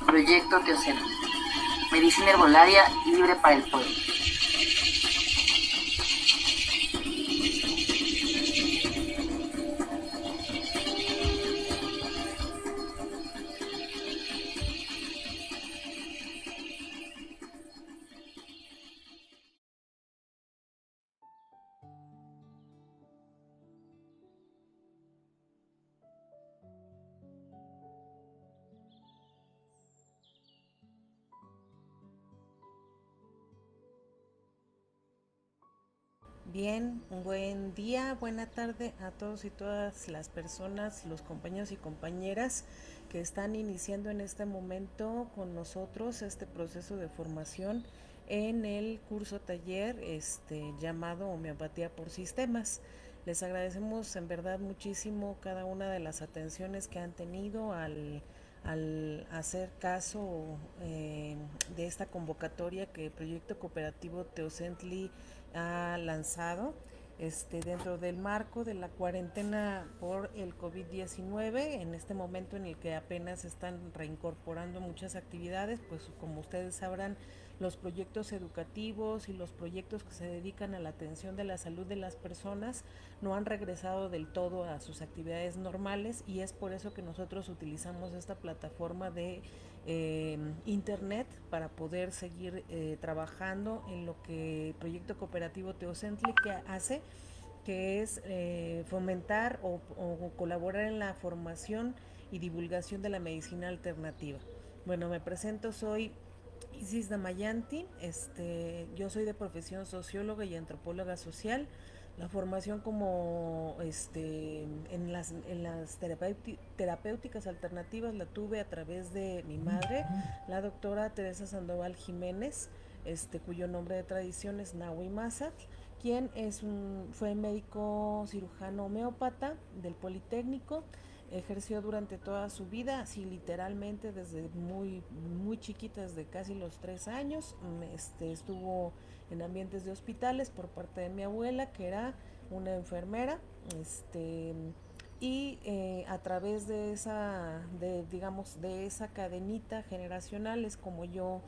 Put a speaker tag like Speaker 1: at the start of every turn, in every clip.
Speaker 1: Proyecto Teocelo. Medicina herbolaria libre para el pueblo.
Speaker 2: Bien, un buen día, buena tarde a todos y todas las personas, los compañeros y compañeras que están iniciando en este momento con nosotros este proceso de formación en el curso taller llamado Homeopatía por Sistemas. Les agradecemos en verdad muchísimo cada una de las atenciones que han tenido al hacer caso de esta convocatoria que el Proyecto Cooperativo Teocentli ha lanzado dentro del marco de la cuarentena por el COVID-19, en este momento en el que apenas están reincorporando muchas actividades, pues como ustedes sabrán, los proyectos educativos y los proyectos que se dedican a la atención de la salud de las personas no han regresado del todo a sus actividades normales, y es por eso que nosotros utilizamos esta plataforma de internet para poder seguir trabajando en lo que el Proyecto Cooperativo Teocentli que hace, que es fomentar o colaborar en la formación y divulgación de la medicina alternativa. Bueno, me presento, soy Isis Damayanti, yo soy de profesión socióloga y antropóloga social. La formación como en las terapéuticas alternativas la tuve a través de mi madre, la doctora Teresa Sandoval Jiménez, cuyo nombre de tradición es Nahui Mazat, quien fue médico cirujano homeópata del Politécnico. Ejerció durante toda su vida, así literalmente desde muy chiquita, desde casi los 3 años. Estuvo en ambientes de hospitales por parte de mi abuela, que era una enfermera. este, a través de digamos, de esa cadenita generacional es como yo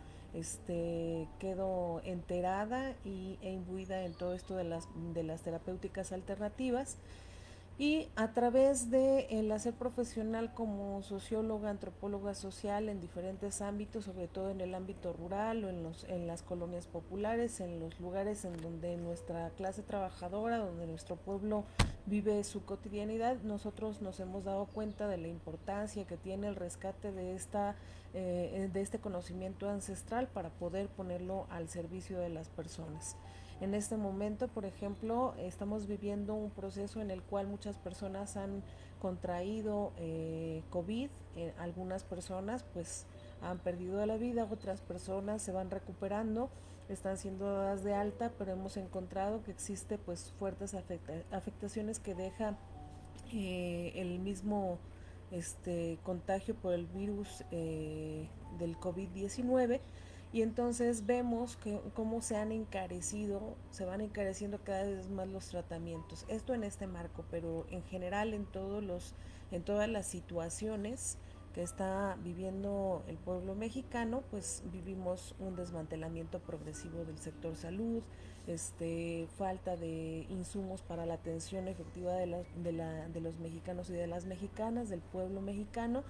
Speaker 2: quedo enterada e imbuida en todo esto de las terapéuticas alternativas, y a través de el hacer profesional como socióloga, antropóloga social en diferentes ámbitos, sobre todo en el ámbito rural o en las colonias populares, en los lugares en donde nuestra clase trabajadora, donde nuestro pueblo vive su cotidianidad, nosotros nos hemos dado cuenta de la importancia que tiene el rescate de este conocimiento ancestral para poder ponerlo al servicio de las personas. En este momento, por ejemplo, estamos viviendo un proceso en el cual muchas personas han contraído COVID. Algunas personas pues han perdido la vida, otras personas se van recuperando, están siendo dadas de alta, pero hemos encontrado que existe pues fuertes afectaciones que deja el mismo contagio por el virus del COVID-19. Y entonces vemos que cómo se van encareciendo cada vez más los tratamientos. Esto en este marco, pero en general en todas las situaciones que está viviendo el pueblo mexicano, pues vivimos un desmantelamiento progresivo del sector salud, falta de insumos para la atención efectiva de los mexicanos y de las mexicanas, del pueblo mexicano.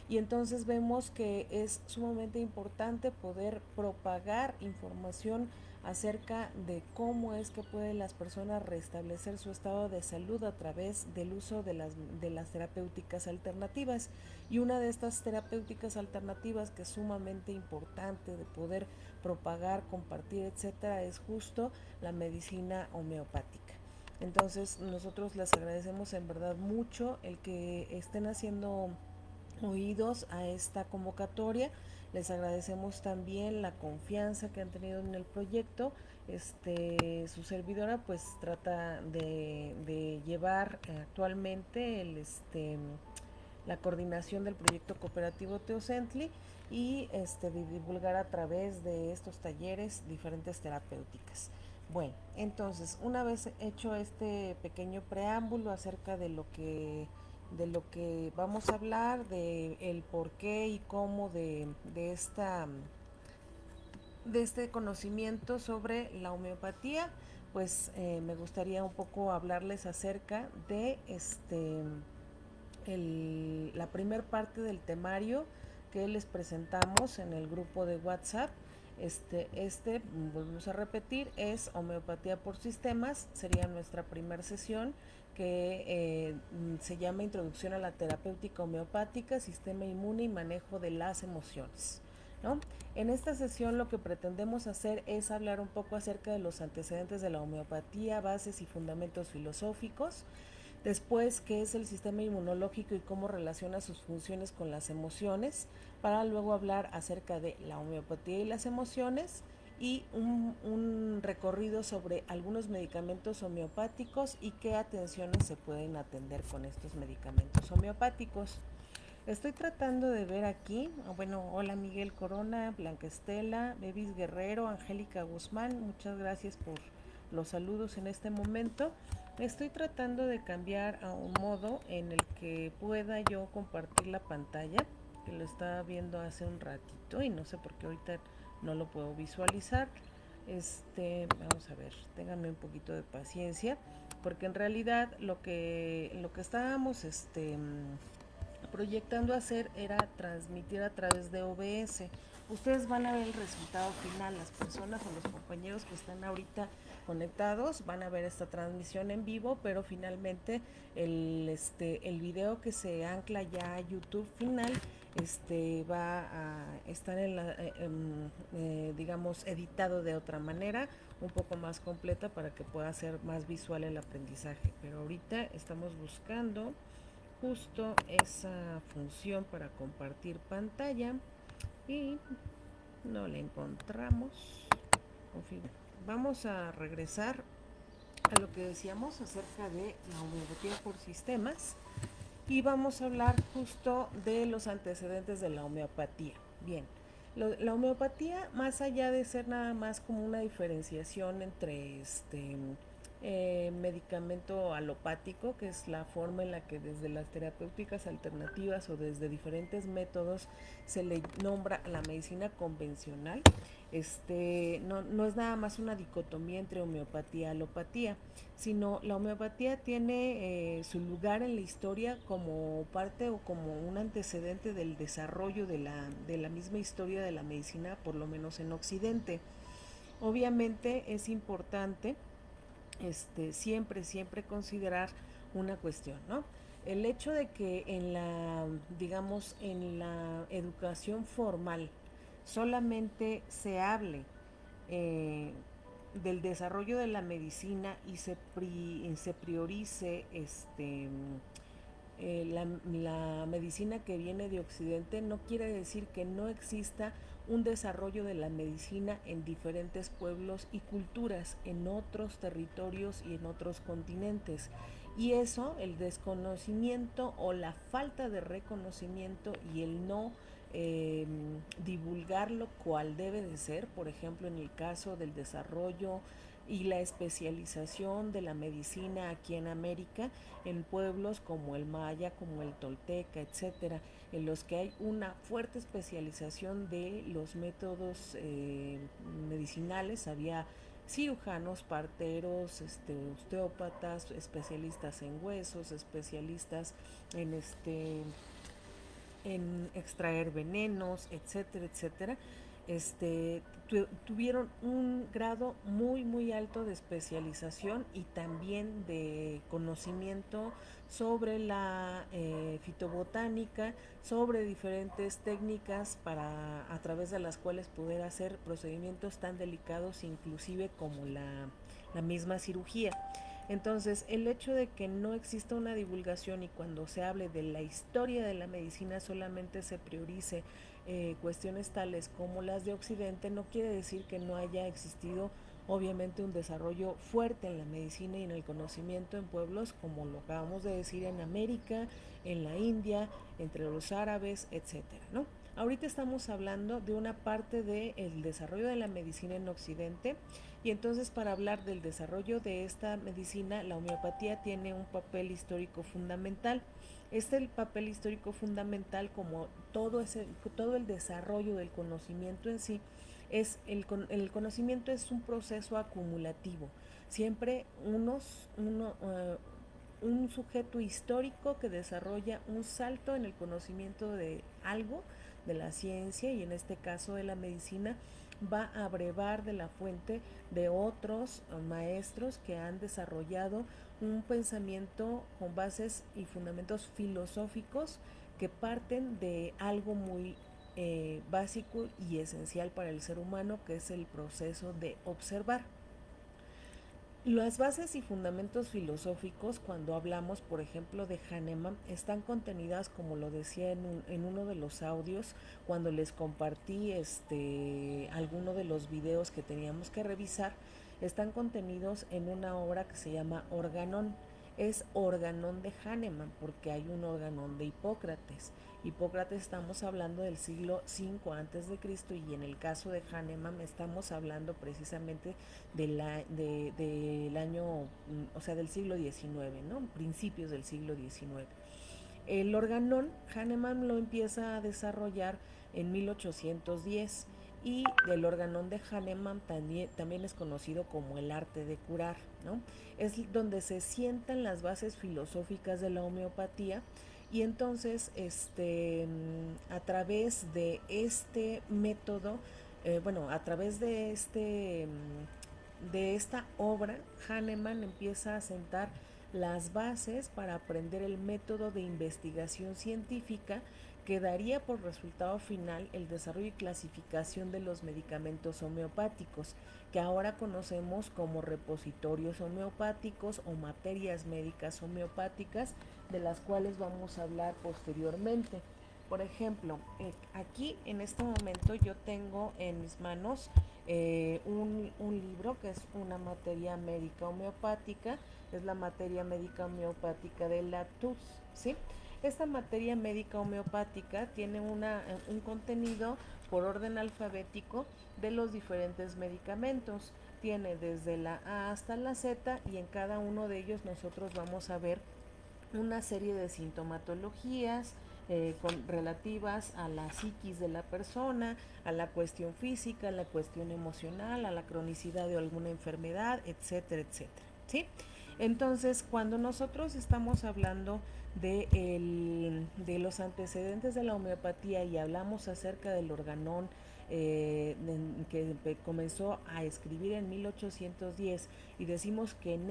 Speaker 2: Y entonces vemos que es sumamente importante poder propagar información acerca de cómo es que pueden las personas restablecer su estado de salud a través del uso de las terapéuticas alternativas. Y una de estas terapéuticas alternativas que es sumamente importante de poder propagar, compartir, etcétera, es justo la medicina homeopática. Entonces nosotros les agradecemos en verdad mucho el que estén haciendo oídos a esta convocatoria. Les agradecemos también la confianza que han tenido en el proyecto. Su servidora pues trata de llevar actualmente la coordinación del proyecto cooperativo Teocentli, y de divulgar a través de estos talleres diferentes terapéuticas. Bueno, entonces, una vez hecho este pequeño preámbulo acerca de lo que de lo que vamos a hablar, de el por qué y cómo de este conocimiento sobre la homeopatía, pues me gustaría un poco hablarles acerca de la primer parte del temario que les presentamos en el grupo de WhatsApp. Volvemos a repetir, es homeopatía por sistemas, sería nuestra primera sesión que se llama Introducción a la terapéutica homeopática, sistema inmune y manejo de las emociones, ¿no? En esta sesión lo que pretendemos hacer es hablar un poco acerca de los antecedentes de la homeopatía, bases y fundamentos filosóficos. Después, qué es el sistema inmunológico y cómo relaciona sus funciones con las emociones, para luego hablar acerca de la homeopatía y las emociones y un recorrido sobre algunos medicamentos homeopáticos y qué atenciones se pueden atender con estos medicamentos homeopáticos. Estoy tratando de ver aquí, bueno, hola Miguel Corona, Blanca Estela, Bebis Guerrero, Angélica Guzmán, muchas gracias por los saludos en este momento. Estoy tratando de cambiar a un modo en el que pueda yo compartir la pantalla, que lo estaba viendo hace un ratito y no sé por qué ahorita no lo puedo visualizar. Vamos a ver, ténganme un poquito de paciencia, porque en realidad lo que estábamos proyectando hacer era transmitir a través de OBS. Ustedes van a ver el resultado final, las personas o los compañeros que están ahorita conectados van a ver esta transmisión en vivo, pero finalmente el video que se ancla ya a YouTube final va a estar digamos, editado de otra manera, un poco más completa para que pueda ser más visual el aprendizaje. Pero ahorita estamos buscando justo esa función para compartir pantalla y no la encontramos. Vamos a regresar a lo que decíamos acerca de la homeopatía por sistemas y vamos a hablar justo de los antecedentes de la homeopatía. Bien, la homeopatía, más allá de ser nada más como una diferenciación entre medicamento alopático, que es la forma en la que desde las terapéuticas alternativas o desde diferentes métodos se le nombra a la medicina convencional, no es nada más una dicotomía entre homeopatía y alopatía, sino la homeopatía tiene su lugar en la historia como parte o como un antecedente del desarrollo de la misma historia de la medicina, por lo menos en Occidente. Obviamente es importante siempre considerar una cuestión, ¿no? El hecho de que digamos, en la educación formal solamente se hable eh, del desarrollo de la medicina y se priorice la medicina que viene de Occidente, no quiere decir que no exista un desarrollo de la medicina en diferentes pueblos y culturas, en otros territorios y en otros continentes. Y eso, el desconocimiento o la falta de reconocimiento y el no divulgarlo cual debe de ser, por ejemplo, en el caso del desarrollo y la especialización de la medicina aquí en América, en pueblos como el maya, como el tolteca, etcétera, en los que hay una fuerte especialización de los métodos medicinales. Había cirujanos, parteros, osteópatas, especialistas en huesos, especialistas en en extraer venenos, etcétera, etcétera. Tuvieron un grado muy alto de especialización y también de conocimiento sobre la fitobotánica, sobre diferentes técnicas a través de las cuales poder hacer procedimientos tan delicados inclusive como la misma cirugía. Entonces, el hecho de que no exista una divulgación y cuando se hable de la historia de la medicina solamente se priorice cuestiones tales como las de Occidente, no quiere decir que no haya existido obviamente un desarrollo fuerte en la medicina y en el conocimiento en pueblos como lo acabamos de decir, en América, en la India, entre los árabes, etcétera, ¿no? Ahorita estamos hablando de una parte del desarrollo de la medicina en Occidente, y entonces para hablar del desarrollo de esta medicina, la homeopatía tiene un papel histórico fundamental. El papel histórico fundamental, como todo el desarrollo del conocimiento en sí, el conocimiento es un proceso acumulativo. Siempre un sujeto histórico que desarrolla un salto en el conocimiento de algo, de la ciencia y en este caso de la medicina, va a brevar de la fuente de otros maestros que han desarrollado un pensamiento con bases y fundamentos filosóficos que parten de algo muy básico y esencial para el ser humano, que es el proceso de observar. Las bases y fundamentos filosóficos, cuando hablamos, por ejemplo, de Hahnemann, están contenidas, como lo decía en uno de los audios, cuando les compartí alguno de los videos que teníamos que revisar, están contenidos en una obra que se llama Organón. Es Organón de Hahnemann, porque hay un Organón de Hipócrates. Hipócrates estamos hablando del siglo V antes de Cristo, y en el caso de Hahnemann estamos hablando precisamente del año, o sea, del siglo XIX, ¿no? Principios del siglo XIX. El organón, Hahnemann lo empieza a desarrollar en 1810, y del organón de Hahnemann también es conocido como el arte de curar, ¿no? Es donde se sientan las bases filosóficas de la homeopatía, y entonces a través de este método, bueno, a través de esta obra, Hahnemann empieza a sentar las bases para aprender el método de investigación científica que daría por resultado final el desarrollo y clasificación de los medicamentos homeopáticos, que ahora conocemos como repositorios homeopáticos o materias médicas homeopáticas, de las cuales vamos a hablar posteriormente. Por ejemplo, aquí en este momento yo tengo en mis manos un libro que es una materia médica homeopática, es la materia médica homeopática de la TUS, ¿sí? Esta materia médica homeopática tiene un contenido por orden alfabético de los diferentes medicamentos. Tiene desde la A hasta la Z, y en cada uno de ellos nosotros vamos a ver una serie de sintomatologías relativas a la psiquis de la persona, a la cuestión física, a la cuestión emocional, a la cronicidad de alguna enfermedad, etcétera, etcétera, ¿sí? Entonces, cuando nosotros estamos hablando de los antecedentes de la homeopatía y hablamos acerca del organón, que comenzó a escribir en 1810, y decimos que en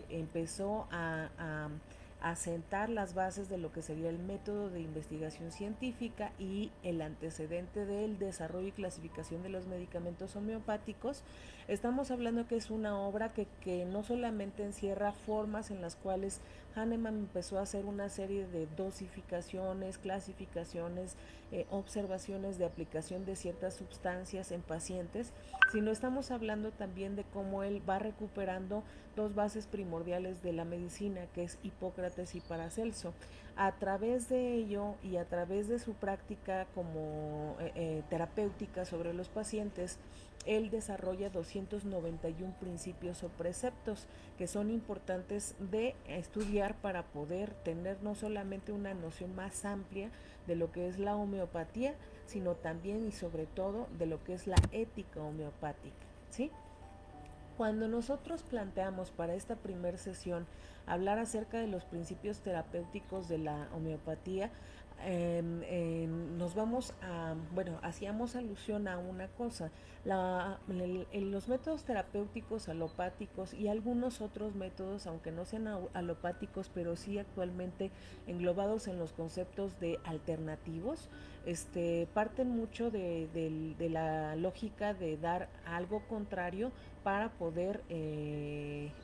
Speaker 2: empezó a sentar las bases de lo que sería el método de investigación científica y el antecedente del desarrollo y clasificación de los medicamentos homeopáticos, estamos hablando que es una obra que no solamente encierra formas en las cuales Hahnemann empezó a hacer una serie de dosificaciones, clasificaciones, observaciones de aplicación de ciertas sustancias en pacientes, sino estamos hablando también de cómo él va recuperando dos bases primordiales de la medicina, que es Hipócrates y Paracelso. A través de ello y a través de su práctica como terapéutica sobre los pacientes, él desarrolla 291 principios o preceptos que son importantes de estudiar para poder tener no solamente una noción más amplia de lo que es la homeopatía, sino también y sobre todo de lo que es la ética homeopática, ¿sí? Cuando nosotros planteamos para esta primera sesión hablar acerca de los principios terapéuticos de la homeopatía, nos vamos bueno, hacíamos alusión a una cosa, los métodos terapéuticos alopáticos y algunos otros métodos, aunque no sean alopáticos, pero sí actualmente englobados en los conceptos de alternativos, parten mucho de la lógica de dar algo contrario para poder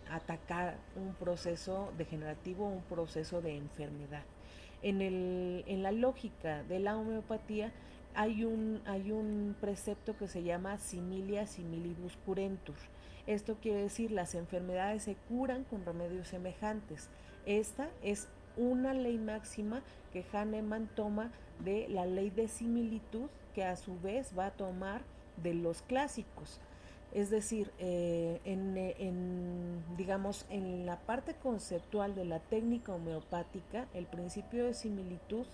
Speaker 2: atacar un proceso degenerativo, un proceso de enfermedad. En la lógica de la homeopatía hay un precepto que se llama similia similibus curentur. Esto quiere decir las enfermedades se curan con remedios semejantes. Esta es una ley máxima que Hahnemann toma de la ley de similitud, que a su vez va a tomar de los clásicos. Es decir, digamos, en la parte conceptual de la técnica homeopática, el principio de similitud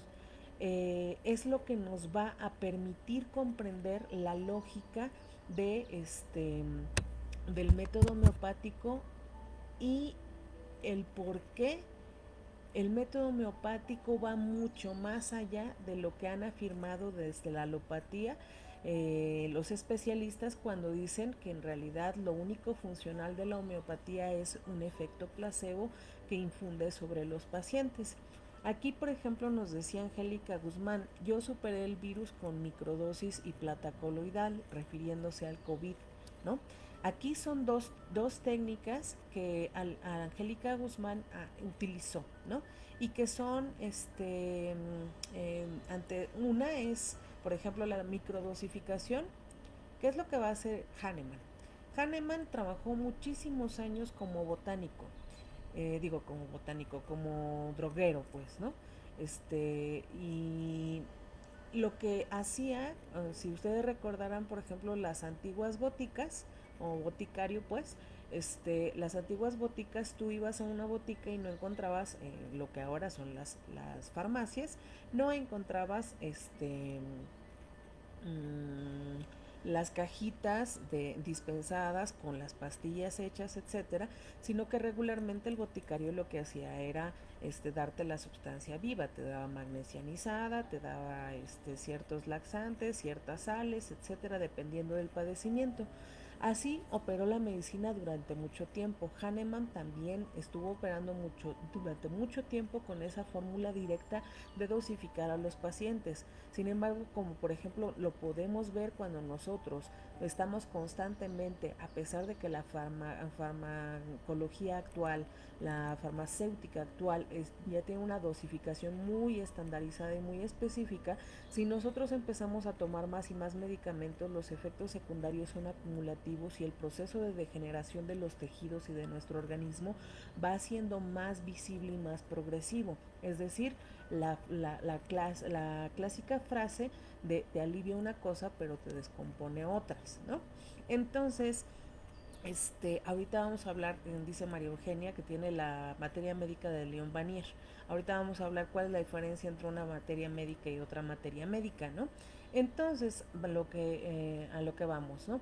Speaker 2: es lo que nos va a permitir comprender la lógica de del método homeopático y el por qué el método homeopático va mucho más allá de lo que han afirmado desde la alopatía los especialistas, cuando dicen que en realidad lo único funcional de la homeopatía es un efecto placebo que infunde sobre los pacientes. Aquí, por ejemplo, nos decía Angélica Guzmán: yo superé el virus con microdosis y plata coloidal, refiriéndose al COVID, ¿no? Aquí son dos técnicas que a Angélica Guzmán utilizó, ¿no? Y que son, ante una es, por ejemplo, la microdosificación. ¿Qué es lo que va a hacer Hahnemann? Hahnemann trabajó muchísimos años como botánico, como botánico, como droguero, pues, ¿no? Y lo que hacía, si ustedes recordarán, por ejemplo, las antiguas boticas, o boticario, pues, las antiguas boticas, tú ibas a una botica y no encontrabas lo que ahora son las farmacias, no encontrabas las cajitas dispensadas con las pastillas hechas, etcétera, sino que regularmente el boticario lo que hacía era darte la sustancia viva, te daba magnesianizada, te daba ciertos laxantes, ciertas sales, etcétera, dependiendo del padecimiento. Así operó la medicina durante mucho tiempo. Hahnemann también estuvo operando durante mucho tiempo con esa fórmula directa de dosificar a los pacientes. Sin embargo, como por ejemplo lo podemos ver cuando nosotros estamos constantemente, a pesar de que la farmacología actual, la farmacéutica actual ya tiene una dosificación muy estandarizada y muy específica, si nosotros empezamos a tomar más y más medicamentos, los efectos secundarios son acumulativos y el proceso de degeneración de los tejidos y de nuestro organismo va siendo más visible y más progresivo. Es decir, la clásica frase de te alivia una cosa pero te descompone otras, ¿no? Entonces, ahorita vamos a hablar, dice María Eugenia, que tiene la materia médica de León Vanier. Ahorita vamos a hablar cuál es la diferencia entre una materia médica y otra materia médica, ¿no? Entonces, a lo que vamos, ¿no?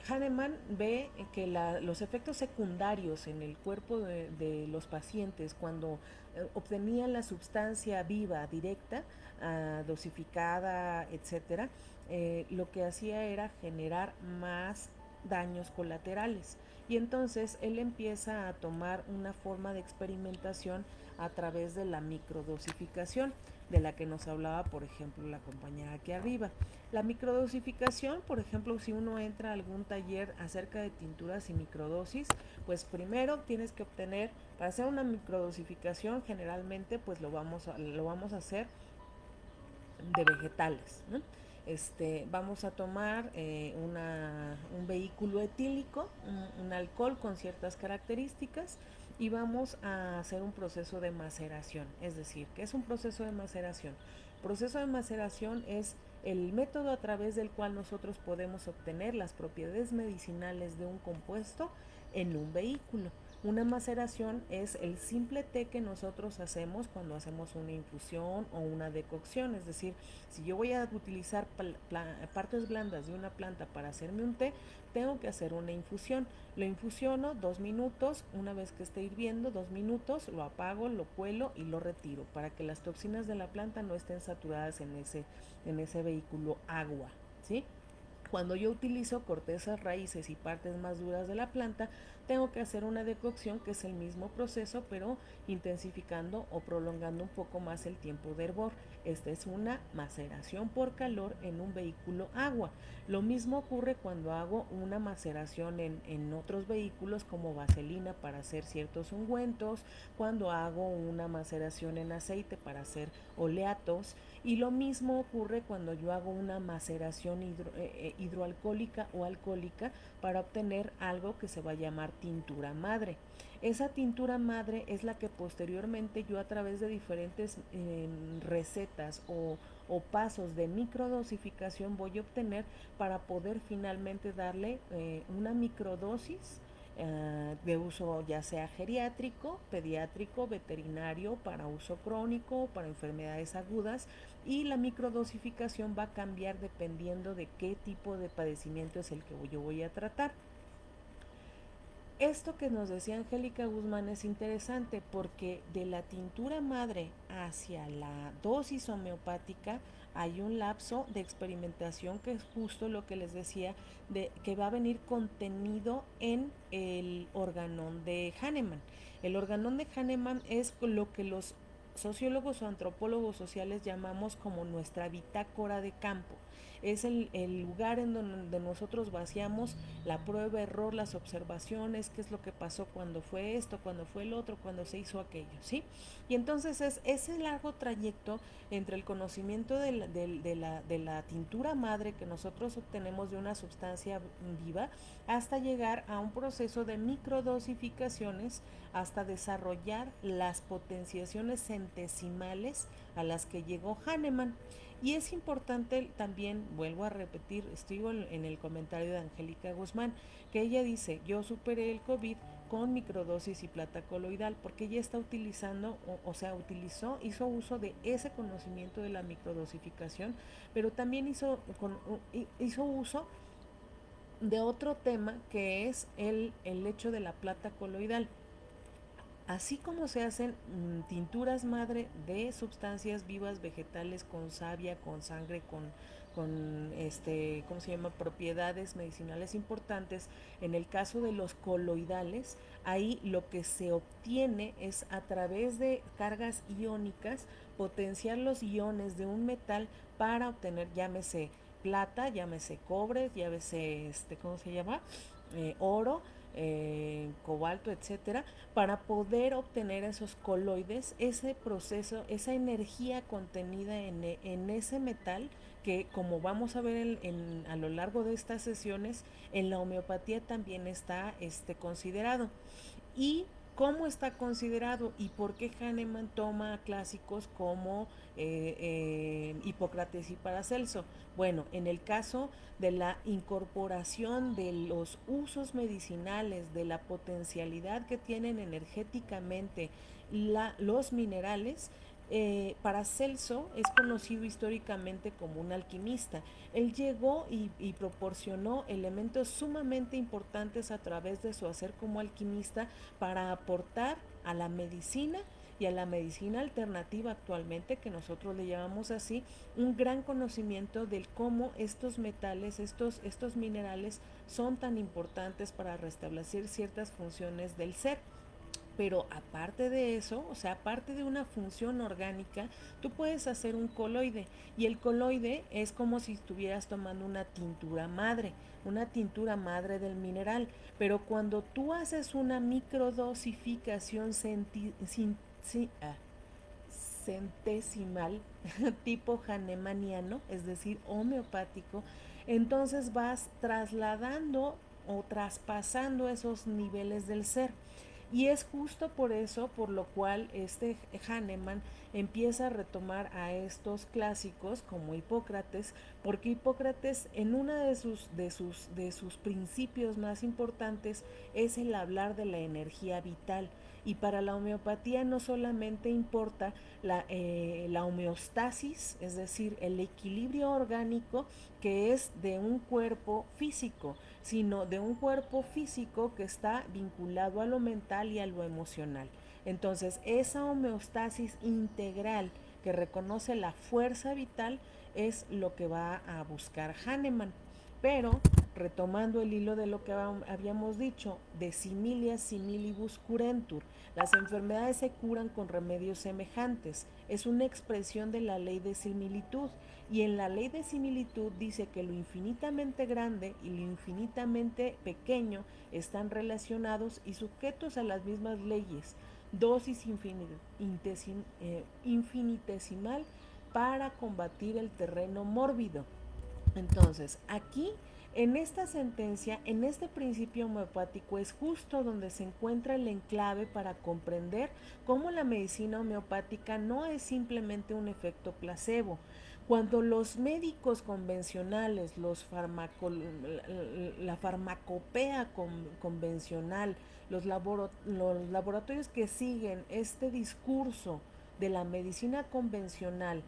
Speaker 2: Hahnemann ve que los efectos secundarios en el cuerpo de los pacientes cuando obtenían la sustancia viva, directa, dosificada, etcétera, lo que hacía era generar más daños colaterales. Y entonces él empieza a tomar una forma de experimentación a través de la microdosificación, de la que nos hablaba, por ejemplo, la compañera aquí arriba. La microdosificación, por ejemplo, si uno entra a algún taller acerca de tinturas y microdosis, pues primero tienes que obtener, para hacer una microdosificación, generalmente pues lo vamos a hacer de vegetales, ¿no? Vamos a tomar un vehículo etílico, un alcohol con ciertas características, y vamos a hacer un proceso de maceración. Es decir, ¿qué es un proceso de maceración? Proceso de maceración es el método a través del cual nosotros podemos obtener las propiedades medicinales de un compuesto en un vehículo. Una maceración es el simple té que nosotros hacemos cuando hacemos una infusión o una decocción. Es decir, si yo voy a utilizar partes blandas de una planta para hacerme un té, tengo que hacer una infusión. Lo infusiono 2 minutos, una vez que esté hirviendo 2 minutos, lo apago, lo cuelo y lo retiro para que las toxinas de la planta no estén saturadas en ese vehículo agua, ¿sí? Cuando yo utilizo cortezas, raíces y partes más duras de la planta, tengo que hacer una decocción, que es el mismo proceso, pero intensificando o prolongando un poco más el tiempo de hervor. Esta es una maceración por calor en un vehículo agua. Lo mismo ocurre cuando hago una maceración en otros vehículos, como vaselina para hacer ciertos ungüentos, cuando hago una maceración en aceite para hacer oleatos, y lo mismo ocurre cuando yo hago una maceración hidroalcohólica o alcohólica para obtener algo que se va a llamar tintura madre. Esa tintura madre es la que posteriormente yo a través de diferentes recetas o pasos de microdosificación voy a obtener para poder finalmente darle una microdosis de uso ya sea geriátrico, pediátrico, veterinario, para uso crónico, para enfermedades agudas, y la microdosificación va a cambiar dependiendo de qué tipo de padecimiento es el que yo voy a tratar. Esto que nos decía Angélica Guzmán es interesante porque de la tintura madre hacia la dosis homeopática hay un lapso de experimentación que es justo lo que les decía, de que va a venir contenido en el organón de Hahnemann. El organón de Hahnemann es lo que los sociólogos o antropólogos sociales llamamos como nuestra bitácora de campo. Es el lugar en donde nosotros vaciamos la prueba, error, las observaciones, qué es lo que pasó cuando fue esto, cuando fue el otro, cuando se hizo aquello, ¿sí? Y entonces es ese largo trayecto entre el conocimiento de la tintura madre que nosotros obtenemos de una sustancia viva hasta llegar a un proceso de microdosificaciones hasta desarrollar las potenciaciones centesimales a las que llegó Hahnemann. Y es importante también, vuelvo a repetir, estoy en el comentario de Angélica Guzmán, que ella dice, yo superé el COVID con microdosis y plata coloidal, porque ella está utilizando, hizo uso de ese conocimiento de la microdosificación, pero también hizo uso de otro tema que es el hecho de la plata coloidal. Así como se hacen tinturas madre de sustancias vivas vegetales con savia, con sangre, ¿cómo se llama? Propiedades medicinales importantes. En el caso de los coloidales, ahí lo que se obtiene es a través de cargas iónicas potenciar los iones de un metal para obtener, llámese plata, llámese cobre, llámese ¿cómo se llama? Oro, cobalto, etcétera, para poder obtener esos coloides, ese proceso, esa energía contenida en ese metal que, como vamos a ver a lo largo de estas sesiones, en la homeopatía también está considerado. Y cómo está considerado y por qué Hahnemann toma clásicos como Hipócrates y Paracelso. Bueno, en el caso de la incorporación de los usos medicinales, de la potencialidad que tienen energéticamente los minerales, Paracelso es conocido históricamente como un alquimista. Él llegó y proporcionó elementos sumamente importantes a través de su hacer como alquimista para aportar a la medicina y a la medicina alternativa actualmente, que nosotros le llamamos así, un gran conocimiento del cómo estos metales, estos minerales son tan importantes para restablecer ciertas funciones del ser. Pero aparte de eso, o sea, aparte de una función orgánica, tú puedes hacer un coloide. Y el coloide es como si estuvieras tomando una tintura madre del mineral. Pero cuando tú haces una microdosificación centesimal, tipo hahnemanniano, es decir, homeopático, entonces vas trasladando o traspasando esos niveles del ser. Y es justo por eso por lo cual Hahnemann empieza a retomar a estos clásicos como Hipócrates, porque Hipócrates en uno de sus principios más importantes es el hablar de la energía vital. Y para la homeopatía no solamente importa la homeostasis, es decir, el equilibrio orgánico que es de un cuerpo físico, sino de un cuerpo físico que está vinculado a lo mental y a lo emocional. Entonces, esa homeostasis integral que reconoce la fuerza vital es lo que va a buscar Hahnemann. Pero, retomando el hilo de lo que habíamos dicho, de similia similibus curentur, las enfermedades se curan con remedios semejantes. Es una expresión de la ley de similitud. Y en la ley de similitud dice que lo infinitamente grande y lo infinitamente pequeño están relacionados y sujetos a las mismas leyes. Dosis infinitesimal para combatir el terreno mórbido. Entonces, aquí En esta sentencia, en este principio homeopático, es justo donde se encuentra el enclave para comprender cómo la medicina homeopática no es simplemente un efecto placebo. Cuando los médicos convencionales, la farmacopea convencional, los laboratorios que siguen este discurso de la medicina convencional,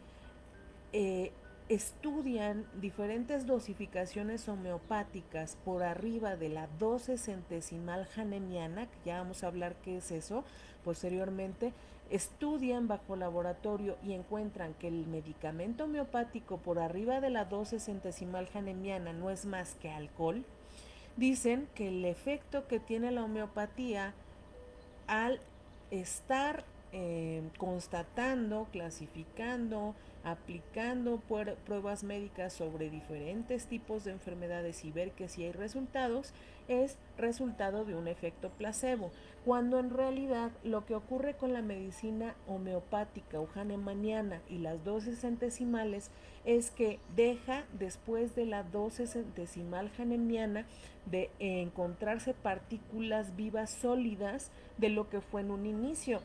Speaker 2: eh, estudian diferentes dosificaciones homeopáticas por arriba de la 12 centesimal Hahnemanniana, que ya vamos a hablar qué es eso posteriormente, estudian bajo laboratorio y encuentran que el medicamento homeopático por arriba de la 12 centesimal Hahnemanniana no es más que alcohol. Dicen que el efecto que tiene la homeopatía al estar constatando, clasificando, aplicando pruebas médicas sobre diferentes tipos de enfermedades y ver que si hay resultados, es resultado de un efecto placebo, cuando en realidad lo que ocurre con la medicina homeopática o hahnemanniana y las 12 centesimales es que deja después de la 12 centesimal hahnemanniana de encontrarse partículas vivas sólidas de lo que fue en un inicio.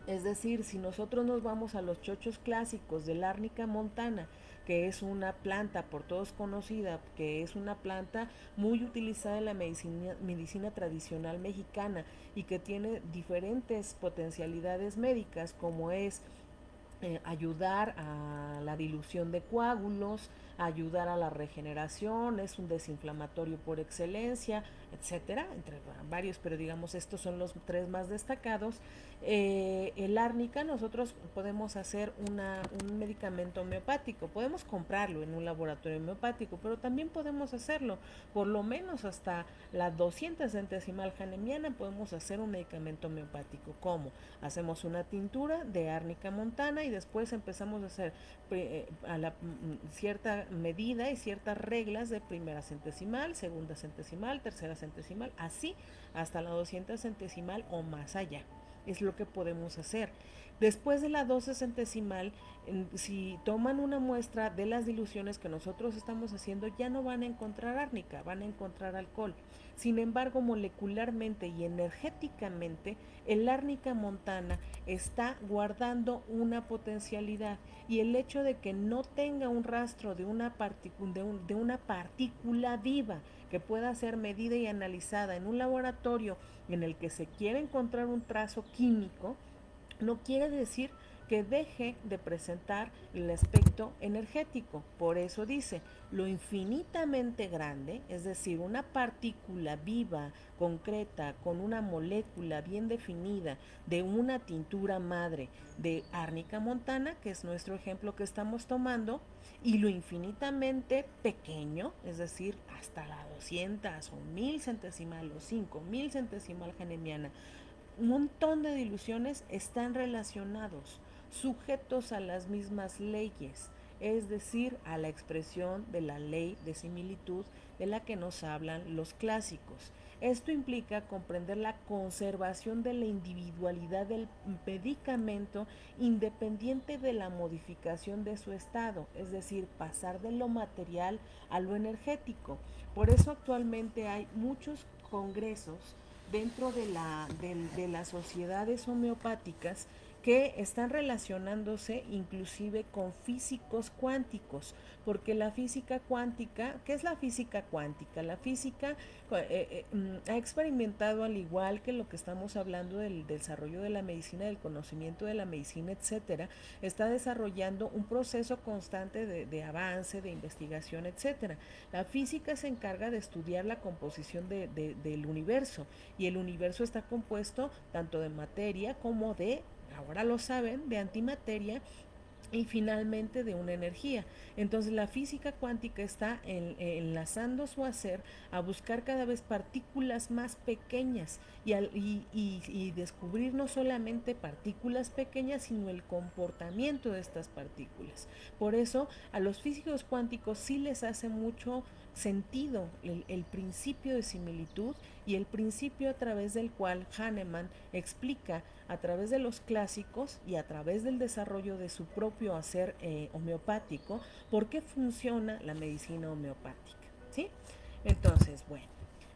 Speaker 2: Es decir, si nosotros nos vamos a los chochos clásicos del Árnica montana, que es una planta por todos conocida, que es una planta muy utilizada en la medicina tradicional mexicana y que tiene diferentes potencialidades médicas, como es ayudar a la dilución de coágulos, ayudar a la regeneración, es un desinflamatorio por excelencia, etcétera, entre varios, pero digamos estos son los tres más destacados. El árnica, nosotros podemos hacer un medicamento homeopático, podemos comprarlo en un laboratorio homeopático, pero también podemos hacerlo, por lo menos hasta la 200 centesimal Hahnemanniana podemos hacer un medicamento homeopático. ¿Cómo? Hacemos una tintura de árnica montana y después empezamos a hacer a la cierta medida y ciertas reglas de primera centesimal, segunda centesimal, tercera centesimal, así hasta la 200 centesimal o más allá. Es lo que podemos hacer. Después de la 12 centesimal, si toman una muestra de las diluciones que nosotros estamos haciendo, ya no van a encontrar árnica, van a encontrar alcohol. Sin embargo, molecularmente y energéticamente, el árnica montana está guardando una potencialidad, y el hecho de que no tenga un rastro de una partícula viva que pueda ser medida y analizada en un laboratorio en el que se quiere encontrar un trazo químico, no quiere decir que deje de presentar el aspecto energético. Por eso dice, lo infinitamente grande, es decir, una partícula viva, concreta, con una molécula bien definida de una tintura madre de árnica montana, que es nuestro ejemplo que estamos tomando, y lo infinitamente pequeño, es decir, hasta la 200 o 1000 centesimal o 5000 centesimal hahnemanniana, un montón de diluciones están relacionados, sujetos a las mismas leyes, es decir, a la expresión de la ley de similitud de la que nos hablan los clásicos. Esto implica comprender la conservación de la individualidad del medicamento independiente de la modificación de su estado, es decir, pasar de lo material a lo energético. Por eso actualmente hay muchos congresos dentro de las sociedades homeopáticas que están relacionándose inclusive con físicos cuánticos, porque la física cuántica, ¿qué es la física cuántica? La física ha experimentado, al igual que lo que estamos hablando del desarrollo de la medicina, del conocimiento de la medicina, etcétera, está desarrollando un proceso constante de avance, de investigación, etcétera. La física se encarga de estudiar la composición del universo, y el universo está compuesto tanto de materia como de, ahora lo saben, de antimateria y finalmente de una energía. Entonces la física cuántica está enlazando su hacer a buscar cada vez partículas más pequeñas y descubrir no solamente partículas pequeñas, sino el comportamiento de estas partículas. Por eso a los físicos cuánticos sí les hace mucho sentido el principio de similitud y el principio a través del cual Hahnemann explica a través de los clásicos y a través del desarrollo de su propio hacer homeopático por qué funciona la medicina homeopática, ¿sí? Entonces, bueno,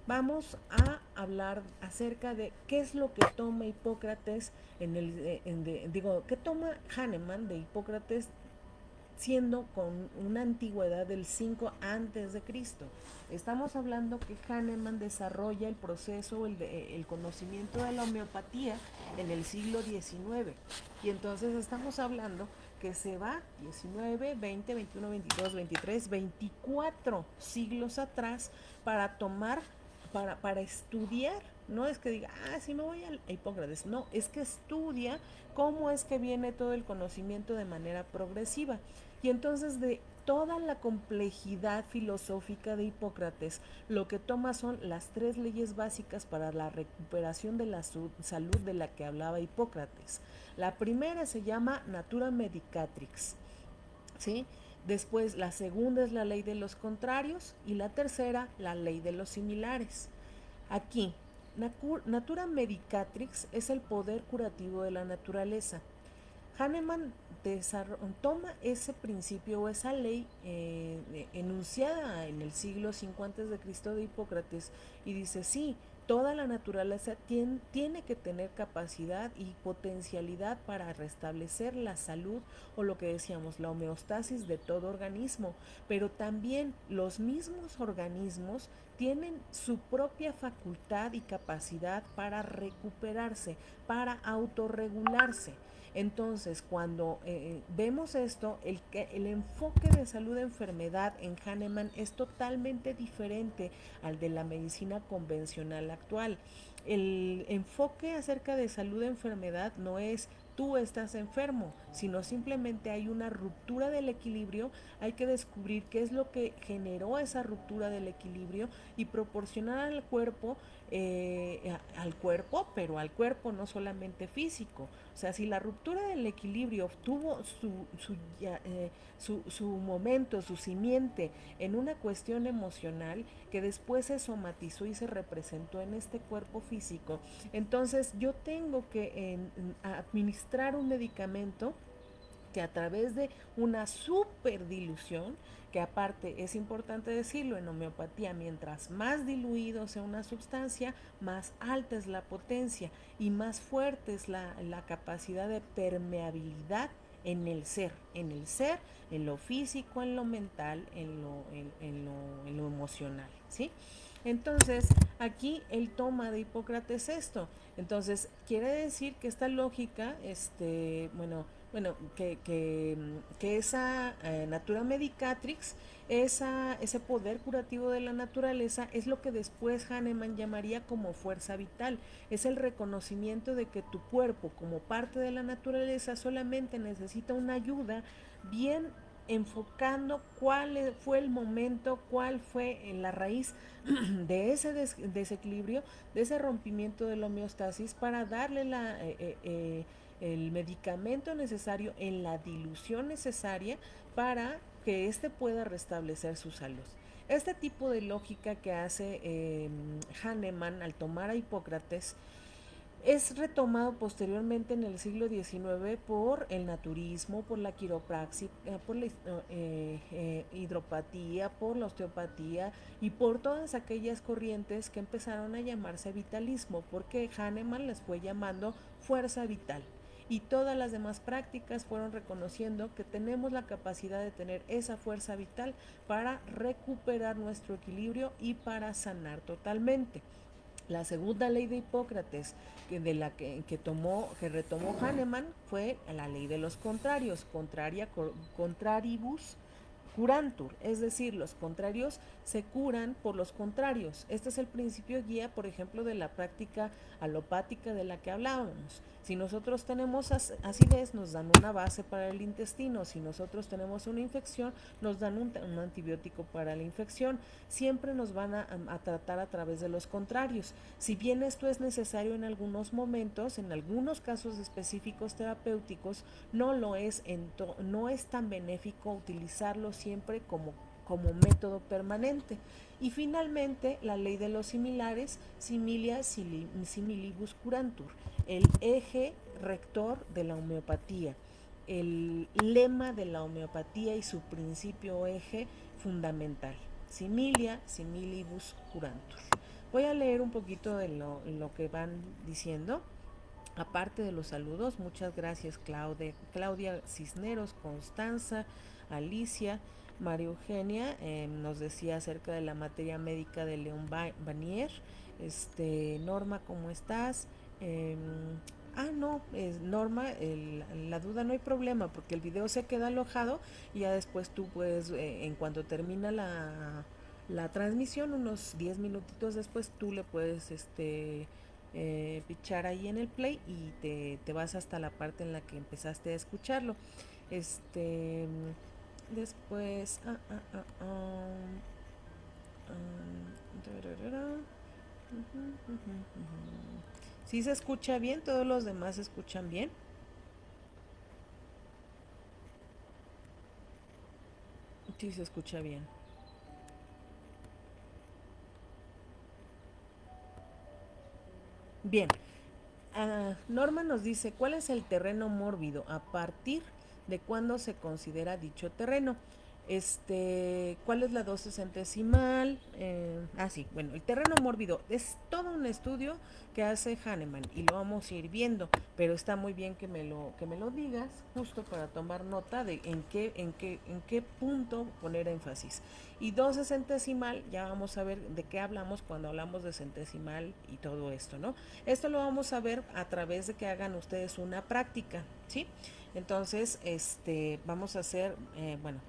Speaker 2: vamos a hablar acerca de qué es lo que toma Hipócrates qué toma Hahnemann de Hipócrates siendo con una antigüedad del 5 antes de Cristo. Estamos hablando que Hahnemann desarrolla el proceso, el conocimiento de la homeopatía en el siglo XIX. Y entonces estamos hablando que se va 19, 20, 21, 22, 23, 24 siglos atrás para tomar, para estudiar. No es que diga, sí me voy a Hipócrates. No, es que estudia cómo es que viene todo el conocimiento de manera progresiva. Y entonces de toda la complejidad filosófica de Hipócrates, lo que toma son las 3 leyes básicas para la recuperación de la salud de la que hablaba Hipócrates. La primera se llama Natura Medicatrix, ¿sí? Después la segunda es la ley de los contrarios y la tercera la ley de los similares. Aquí, Natura Medicatrix es el poder curativo de la naturaleza. Hahnemann toma ese principio o esa ley enunciada en el siglo V a.C. de Hipócrates y dice, sí, toda la naturaleza tiene que tener capacidad y potencialidad para restablecer la salud o lo que decíamos, la homeostasis de todo organismo, pero también los mismos organismos tienen su propia facultad y capacidad para recuperarse, para autorregularse. Entonces, cuando vemos esto, el enfoque de salud-enfermedad en Hahnemann es totalmente diferente al de la medicina convencional actual. El enfoque acerca de salud-enfermedad no es tú estás enfermo, sino simplemente hay una ruptura del equilibrio, hay que descubrir qué es lo que generó esa ruptura del equilibrio y proporcionar al cuerpo, pero al cuerpo no solamente físico. O sea, si la ruptura del equilibrio tuvo su momento, su simiente en una cuestión emocional que después se somatizó y se representó en este cuerpo físico, entonces yo tengo que administrar un medicamento que a través de una superdilución, que aparte es importante decirlo, en homeopatía mientras más diluido sea una sustancia, más alta es la potencia y más fuerte es la capacidad de permeabilidad en el ser, en lo físico, en lo mental, en lo emocional, ¿sí? Entonces, aquí el toma de Hipócrates esto. Entonces, quiere decir que esta lógica, que esa natura medicatrix, ese poder curativo de la naturaleza, es lo que después Hahnemann llamaría como fuerza vital. Es el reconocimiento de que tu cuerpo, como parte de la naturaleza, solamente necesita una ayuda bien enfocando cuál fue el momento, cuál fue la raíz de ese desequilibrio, de ese rompimiento de la homeostasis para darle el medicamento necesario en la dilución necesaria para que éste pueda restablecer su salud. Este tipo de lógica que hace Hahnemann al tomar a Hipócrates es retomado posteriormente en el siglo XIX por el naturismo, por la quiropraxia, por la hidropatía, por la osteopatía y por todas aquellas corrientes que empezaron a llamarse vitalismo, porque Hahnemann les fue llamando fuerza vital. Y todas las demás prácticas fueron reconociendo que tenemos la capacidad de tener esa fuerza vital para recuperar nuestro equilibrio y para sanar totalmente. La segunda ley de Hipócrates que retomó Hahnemann fue la ley de los contrarios, contraribus curantur, es decir, los contrarios se curan por los contrarios. Este es el principio guía, por ejemplo, de la práctica alopática de la que hablábamos. Si nosotros tenemos acidez, nos dan una base para el intestino. Si nosotros tenemos una infección, nos dan un antibiótico para la infección. Siempre nos van a tratar a través de los contrarios. Si bien esto es necesario en algunos momentos, en algunos casos específicos terapéuticos, no es tan benéfico utilizarlo siempre como método permanente. Y finalmente, la ley de los similares, similia similibus curantur, el eje rector de la homeopatía, el lema de la homeopatía y su principio eje fundamental. similia similibus curantur. Voy a leer un poquito de lo que van diciendo. Aparte de los saludos, muchas gracias Claudia Cisneros, Constanza, Alicia, María Eugenia nos decía acerca de la materia médica de León Banier. Norma, ¿cómo estás? Eh, no, Norma, la duda no hay problema porque el video se queda alojado y ya después tú puedes, en cuanto termina la transmisión, unos 10 minutitos después, tú le puedes pichar ahí en el play y te vas hasta la parte en la que empezaste a escucharlo. Después, ¿sí se escucha bien? ¿Todos los demás se escuchan bien? Sí, se escucha bien. Bien. Norma nos dice, ¿cuál es el terreno mórbido? ¿A partir de cuándo se considera dicho terreno? ¿Cuál es la dosis centesimal? Sí, bueno, el terreno mórbido es todo un estudio que hace Hahnemann y lo vamos a ir viendo, pero está muy bien que me lo digas justo para tomar nota de en qué punto poner énfasis. Y dosis centesimal, ya vamos a ver de qué hablamos cuando hablamos de centesimal y todo esto, ¿no? Esto lo vamos a ver a través de que hagan ustedes una práctica, ¿sí? Entonces, vamos a hacer,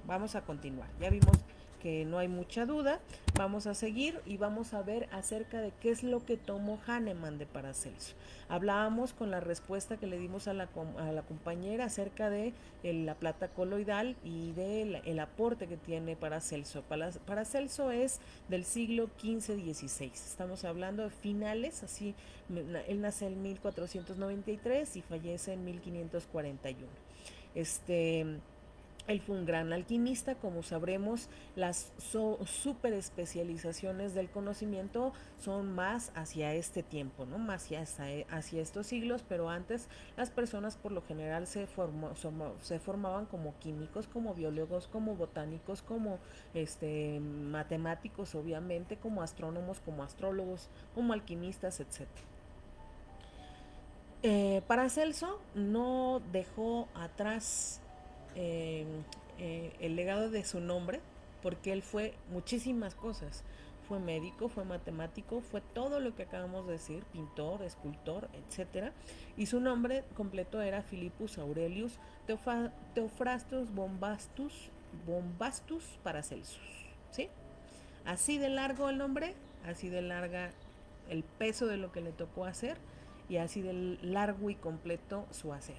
Speaker 2: vamos a continuar. Ya vimos que no hay mucha duda. Vamos a seguir y vamos a ver acerca de qué es lo que tomó Hahnemann de Paracelso. Hablábamos con la respuesta que le dimos a la compañera acerca de la plata coloidal y del el aporte que tiene Paracelso. Paracelso es del siglo XV-XVI. Estamos hablando de finales, así, él nace en 1493 y fallece en 1541. Este, Él fue un gran alquimista, como sabremos, las super especializaciones del conocimiento son más hacia este tiempo, ¿no? Más hacia estos siglos, pero antes las personas por lo general se formaban como químicos, como biólogos, como botánicos, como matemáticos, obviamente, como astrónomos, como astrólogos, como alquimistas, etcétera. Paracelso no dejó atrás eh, el legado de su nombre, porque él fue muchísimas cosas. Fue médico, fue matemático, fue todo lo que acabamos de decir, pintor, escultor, etcétera. Y su nombre completo era Philippus Aurelius Theophrastus Bombastus Paracelsus. ¿Sí? Así de largo el nombre, así de larga el peso de lo que le tocó hacer y así de largo y completo su hacer.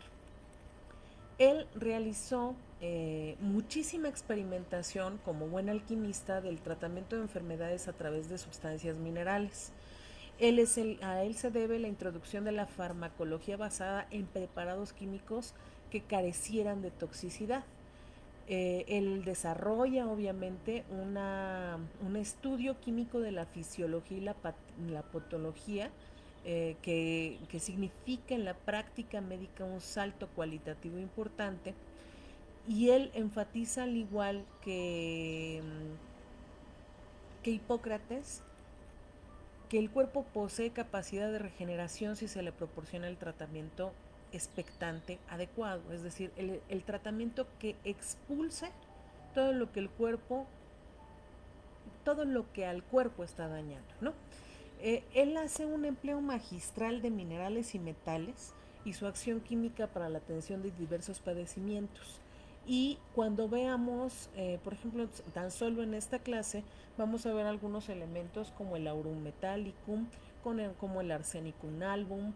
Speaker 2: Él realizó muchísima experimentación como buen alquimista del tratamiento de enfermedades a través de sustancias minerales. A él se debe la introducción de la farmacología basada en preparados químicos que carecieran de toxicidad. Él desarrolla obviamente un estudio químico de la fisiología y la patología que significa en la práctica médica un salto cualitativo importante, y él enfatiza al igual que Hipócrates que el cuerpo posee capacidad de regeneración si se le proporciona el tratamiento expectante adecuado, es decir, el tratamiento que expulse todo lo que el cuerpo, todo lo que al cuerpo está dañando, ¿no? Él hace un empleo magistral de minerales y metales y su acción química para la atención de diversos padecimientos. Y cuando veamos, por ejemplo, tan solo en esta clase, vamos a ver algunos elementos como el aurum metallicum, como el arsenicum album,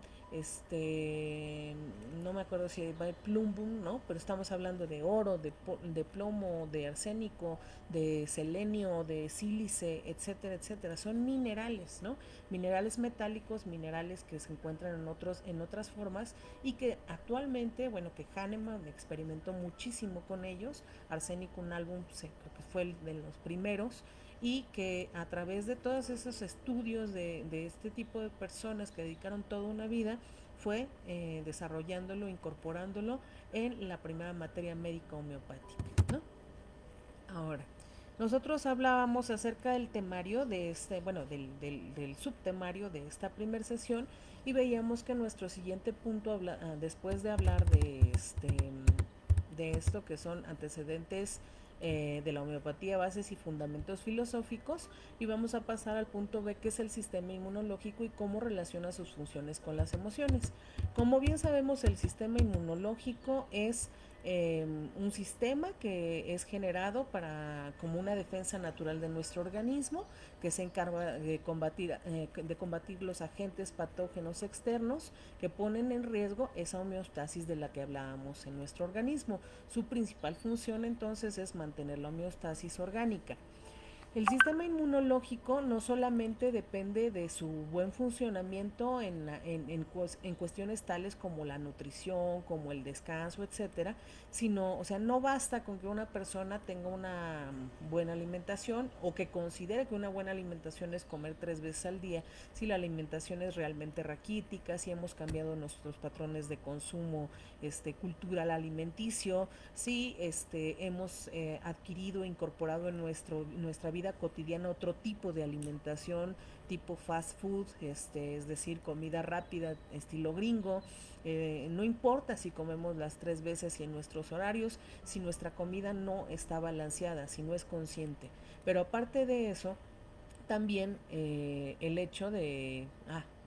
Speaker 2: no me acuerdo si va el plumbum, ¿no? Pero estamos hablando de oro, de plomo, de arsénico, de selenio, de sílice, etcétera, etcétera. Son minerales, ¿no? Minerales metálicos, minerales que se encuentran en otras formas y que actualmente, bueno, que Hahnemann experimentó muchísimo con ellos. Arsenicum album creo que fue el de los primeros, y que a través de todos esos estudios de este tipo de personas que dedicaron toda una vida, fue desarrollándolo, incorporándolo en la primera materia médica homeopática, ¿no? Ahora, Nosotros hablábamos acerca del temario de bueno, del subtemario de esta primera sesión y veíamos que nuestro siguiente punto, después de hablar de esto que son antecedentes de la homeopatía, bases y fundamentos filosóficos, y vamos a pasar al punto B, que es el sistema inmunológico y cómo relaciona sus funciones con las emociones. Como bien sabemos, el sistema inmunológico es un sistema que es generado como una defensa natural de nuestro organismo, que se encarga de combatir los agentes patógenos externos que ponen en riesgo esa homeostasis de la que hablábamos en nuestro organismo. Su principal función entonces es mantener la homeostasis orgánica. El sistema inmunológico no solamente depende de su buen funcionamiento en cuestiones tales como la nutrición, como el descanso, etcétera, sino, o sea, no basta con que una persona tenga una buena alimentación o que considere que una buena alimentación es comer 3 veces al día, si la alimentación es realmente raquítica, si hemos cambiado nuestros patrones de consumo cultural alimenticio, si hemos adquirido, incorporado en nuestra vida cotidiana otro tipo de alimentación, tipo fast food, es decir, comida rápida, estilo gringo. No importa si comemos las 3 veces y en nuestros horarios, si nuestra comida no está balanceada, si no es consciente. Pero aparte de eso, también el hecho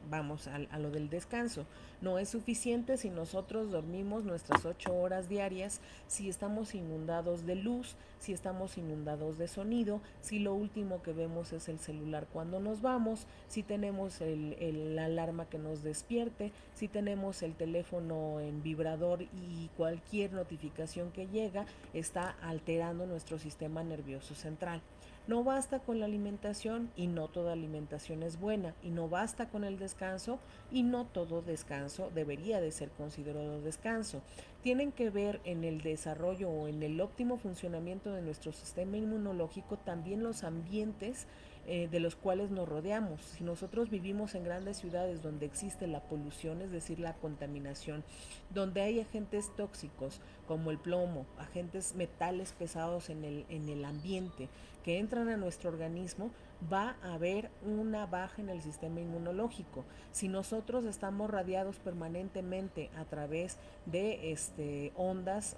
Speaker 2: vamos a lo del descanso. No es suficiente si nosotros dormimos nuestras 8 horas diarias, si estamos inundados de luz, si estamos inundados de sonido, si lo último que vemos es el celular cuando nos vamos, si tenemos la alarma que nos despierte, si tenemos el teléfono en vibrador y cualquier notificación que llega está alterando nuestro sistema nervioso central. No basta con la alimentación y no toda alimentación es buena, y no basta con el descanso y no todo descanso debería de ser considerado descanso. Tienen que ver en el desarrollo o en el óptimo funcionamiento de nuestro sistema inmunológico también los ambientes de los cuales nos rodeamos. Si nosotros vivimos en grandes ciudades donde existe la polución, es decir, la contaminación, donde hay agentes tóxicos como el plomo, agentes metales pesados en el ambiente que entran a nuestro organismo, va a haber una baja en el sistema inmunológico. Si nosotros estamos radiados permanentemente a través de ondas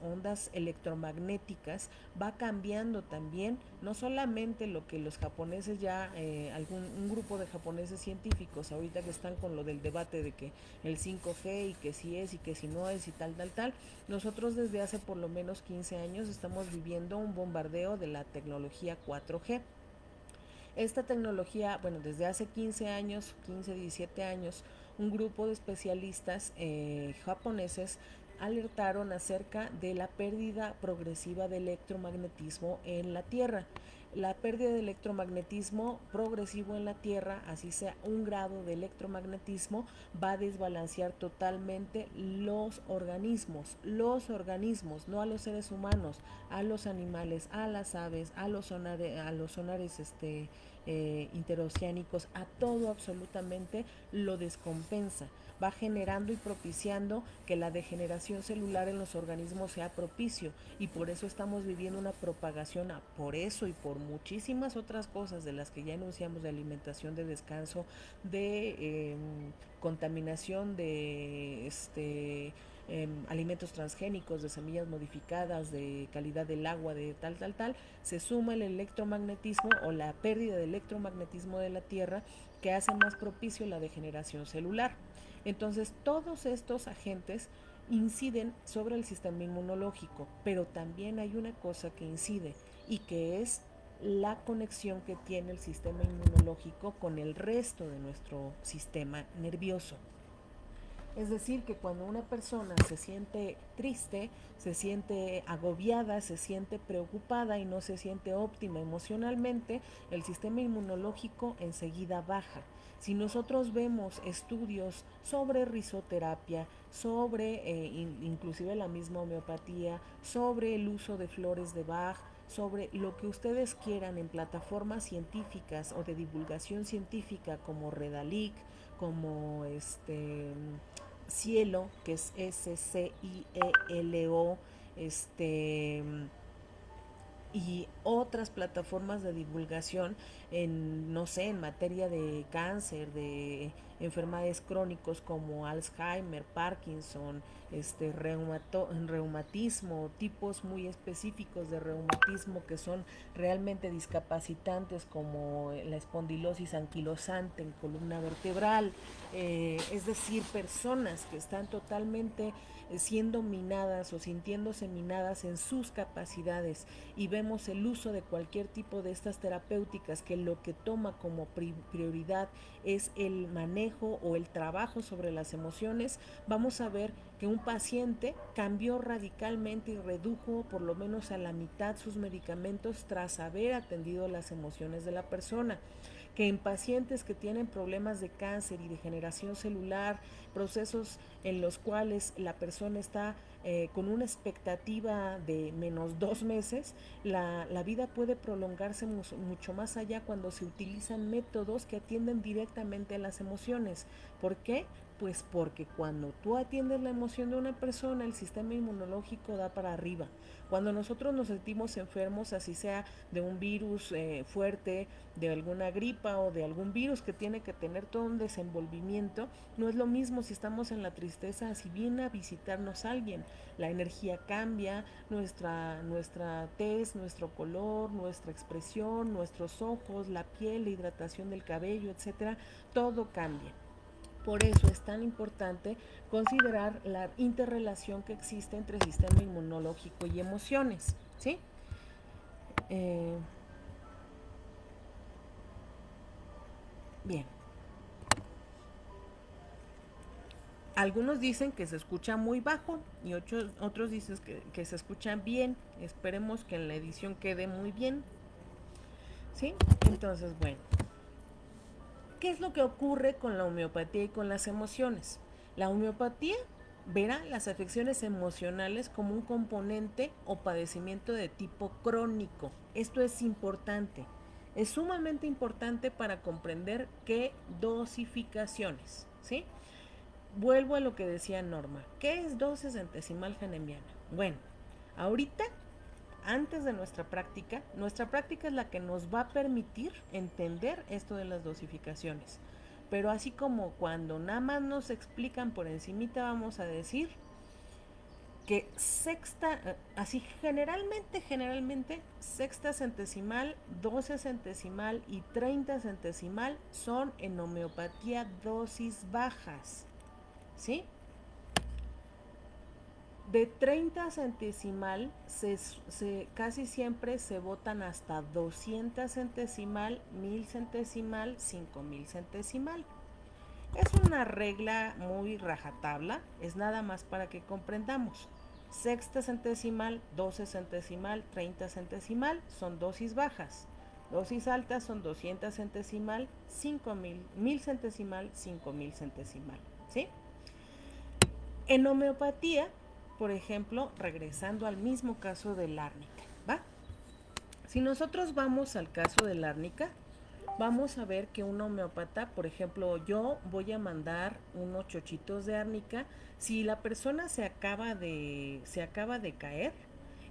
Speaker 2: electromagnéticas, va cambiando también no solamente lo que los japoneses ya, un grupo de japoneses científicos ahorita que están con lo del debate de que el 5G y que si es y que si no es y tal, nosotros desde hace por lo menos 15 años estamos viviendo un bombardeo de la tecnología 4G. Esta tecnología, bueno, desde hace 15 años, 15, 17 años, un grupo de especialistas japoneses alertaron acerca de la pérdida progresiva de electromagnetismo en la Tierra. La pérdida de electromagnetismo progresivo en la Tierra, así sea 1 grado de electromagnetismo, va a desbalancear totalmente los organismos, no a los seres humanos, a los animales, a las aves, a los sonares interoceánicos, a todo absolutamente lo descompensa. Va generando y propiciando que la degeneración celular en los organismos sea propicio, y por eso estamos viviendo una propagación, por eso y por muchísimas otras cosas de las que ya enunciamos, de alimentación, de descanso, de contaminación, de alimentos transgénicos, de semillas modificadas, de calidad del agua, de tal, se suma el electromagnetismo o la pérdida de electromagnetismo de la Tierra, que hace más propicio la degeneración celular. Entonces, todos estos agentes inciden sobre el sistema inmunológico, pero también hay una cosa que incide, y que es la conexión que tiene el sistema inmunológico con el resto de nuestro sistema nervioso. Es decir, que cuando una persona se siente triste, se siente agobiada, se siente preocupada y no se siente óptima emocionalmente, el sistema inmunológico enseguida baja. Si nosotros vemos estudios sobre risoterapia, sobre inclusive la misma homeopatía, sobre el uso de flores de Bach, sobre lo que ustedes quieran en plataformas científicas o de divulgación científica como Redalic, como Cielo, que es SCIELO, y otras plataformas de divulgación en, no sé, en materia de cáncer, de enfermedades crónicos como Alzheimer, Parkinson, reumatismo, tipos muy específicos de reumatismo que son realmente discapacitantes como la espondilosis anquilosante en columna vertebral, es decir, personas que están totalmente siendo minadas o sintiéndose minadas en sus capacidades, y vemos el uso de cualquier tipo de estas terapéuticas que lo que toma como prioridad es el manejo o el trabajo sobre las emociones, vamos a ver que un paciente cambió radicalmente y redujo por lo menos a la mitad sus medicamentos tras haber atendido las emociones de la persona. Que en pacientes que tienen problemas de cáncer y degeneración celular, procesos en los cuales la persona está con una expectativa de -2 meses, la vida puede prolongarse mucho más allá cuando se utilizan métodos que atienden directamente a las emociones. ¿Por qué? Pues porque cuando tú atiendes la emoción de una persona, el sistema inmunológico da para arriba. Cuando nosotros nos sentimos enfermos, así sea de un virus fuerte, de alguna gripa o de algún virus que tiene que tener todo un desenvolvimiento, no es lo mismo si estamos en la tristeza, si viene a visitarnos alguien. La energía cambia, nuestra tez, nuestro color, nuestra expresión, nuestros ojos, la piel, la hidratación del cabello, etcétera, todo cambia. Por eso es tan importante considerar la interrelación que existe entre sistema inmunológico y emociones, ¿sí? Eh, bien. Algunos dicen que se escucha muy bajo y otros dicen que se escucha bien. Esperemos que en la edición quede muy bien, ¿sí? Entonces, bueno, ¿qué es lo que ocurre con la homeopatía y con las emociones? La homeopatía verá las afecciones emocionales como un componente o padecimiento de tipo crónico. Esto es importante. Es sumamente importante para comprender qué dosificaciones, ¿sí? Vuelvo a lo que decía Norma. ¿Qué es dosis centesimal hahnemanniana? Bueno, ahorita, antes de nuestra práctica es la que nos va a permitir entender esto de las dosificaciones. Pero así como cuando nada más nos explican por encimita, vamos a decir que así generalmente, sexta centesimal, 12 centesimal y 30 centesimal son en homeopatía dosis bajas, ¿sí? De 30 centesimal casi siempre se botan hasta 200 centesimal, 1000 centesimal, 5000 centesimal. Es una regla muy rajatabla, es nada más para que comprendamos. Sexta centesimal, 12 centesimal, 30 centesimal son dosis bajas. Dosis altas son 200 centesimal, 5000, 1000 centesimal, 5000 centesimal, ¿sí? En homeopatía, por ejemplo, regresando al mismo caso del árnica, ¿va? Si nosotros vamos al caso del árnica, vamos a ver que un homeópata, por ejemplo, yo voy a mandar unos chochitos de árnica. Si la persona se acaba de caer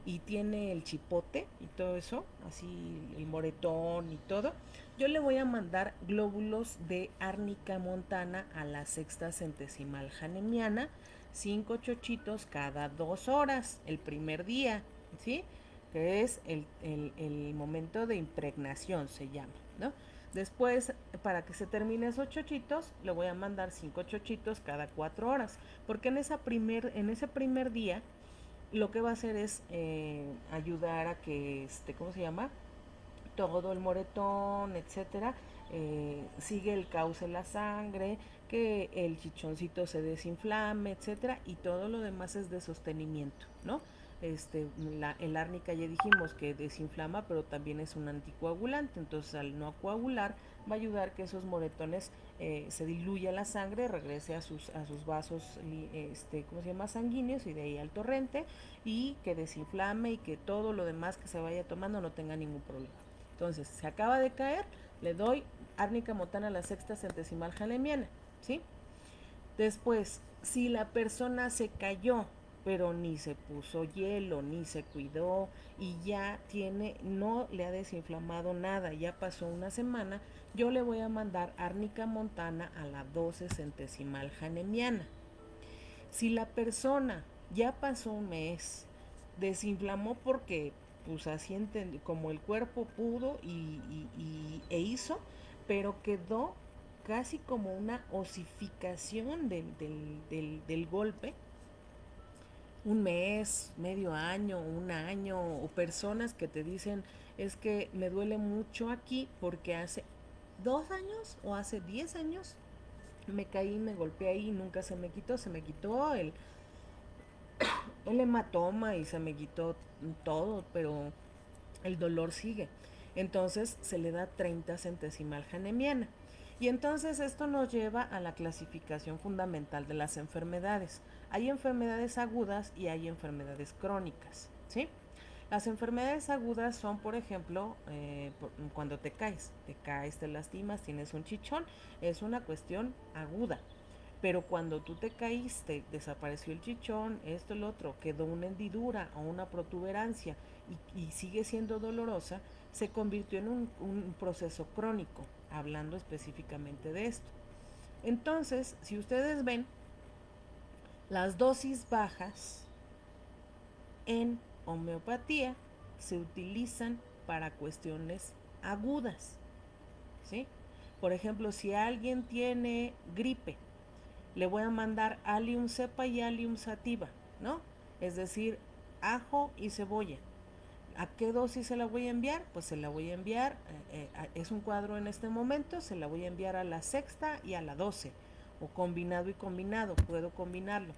Speaker 2: y tiene el chipote y todo eso, así el moretón y todo, yo le voy a mandar glóbulos de árnica montana a la sexta centesimal hahnemanniana, 5 chochitos cada 2 horas el primer día, ¿sí? Que es el momento de impregnación, se llama, ¿no? Después, para que se termine esos chochitos, le voy a mandar 5 chochitos cada 4 horas, porque en ese primer día lo que va a hacer es ayudar a que, ¿cómo se llama? Todo el moretón, etcétera, sigue el cauce de la sangre, que el chichoncito se desinflame, etcétera, y todo lo demás es de sostenimiento, ¿no? El árnica ya dijimos que desinflama, pero también es un anticoagulante, entonces al no coagular va a ayudar que esos moretones se diluya la sangre, regrese a sus vasos, ¿cómo se llama? Sanguíneos, y de ahí al torrente, y que desinflame y que todo lo demás que se vaya tomando no tenga ningún problema. Entonces, se acaba de caer, le doy árnica montana a la sexta centesimal hahnemanniana, ¿sí? Después, si la persona se cayó, pero ni se puso hielo, ni se cuidó y ya tiene, no le ha desinflamado nada, ya pasó una semana, yo le voy a mandar árnica montana a la 12 centesimal hahnemanniana. Si la persona ya pasó un mes, desinflamó porque pues así como el cuerpo pudo e hizo, pero quedó casi como una osificación del golpe, un mes, medio año, un año, o personas que te dicen, es que me duele mucho aquí porque hace 2 años o hace 10 años me caí, me golpeé ahí y nunca se me quitó el hematoma y se me quitó todo, pero el dolor sigue. Entonces se le da 30 centesimal hahnemanniana. Y entonces esto nos lleva a la clasificación fundamental de las enfermedades. Hay enfermedades agudas y hay enfermedades crónicas, ¿sí? Las enfermedades agudas son, por ejemplo, cuando te caes, te lastimas, tienes un chichón, es una cuestión aguda. Pero cuando tú te caíste, desapareció el chichón, esto, el otro, quedó una hendidura o una protuberancia y sigue siendo dolorosa, se convirtió en un proceso crónico, hablando específicamente de esto. Entonces, si ustedes ven, las dosis bajas en homeopatía se utilizan para cuestiones agudas, ¿sí? Por ejemplo, si alguien tiene gripe, le voy a mandar Allium cepa y Allium sativa, ¿no? Es decir, ajo y cebolla. ¿A qué dosis se la voy a enviar? Pues se la voy a enviar, es un cuadro en este momento, se la voy a enviar a la sexta y a la 12, o combinado y combinado, puedo combinarlo,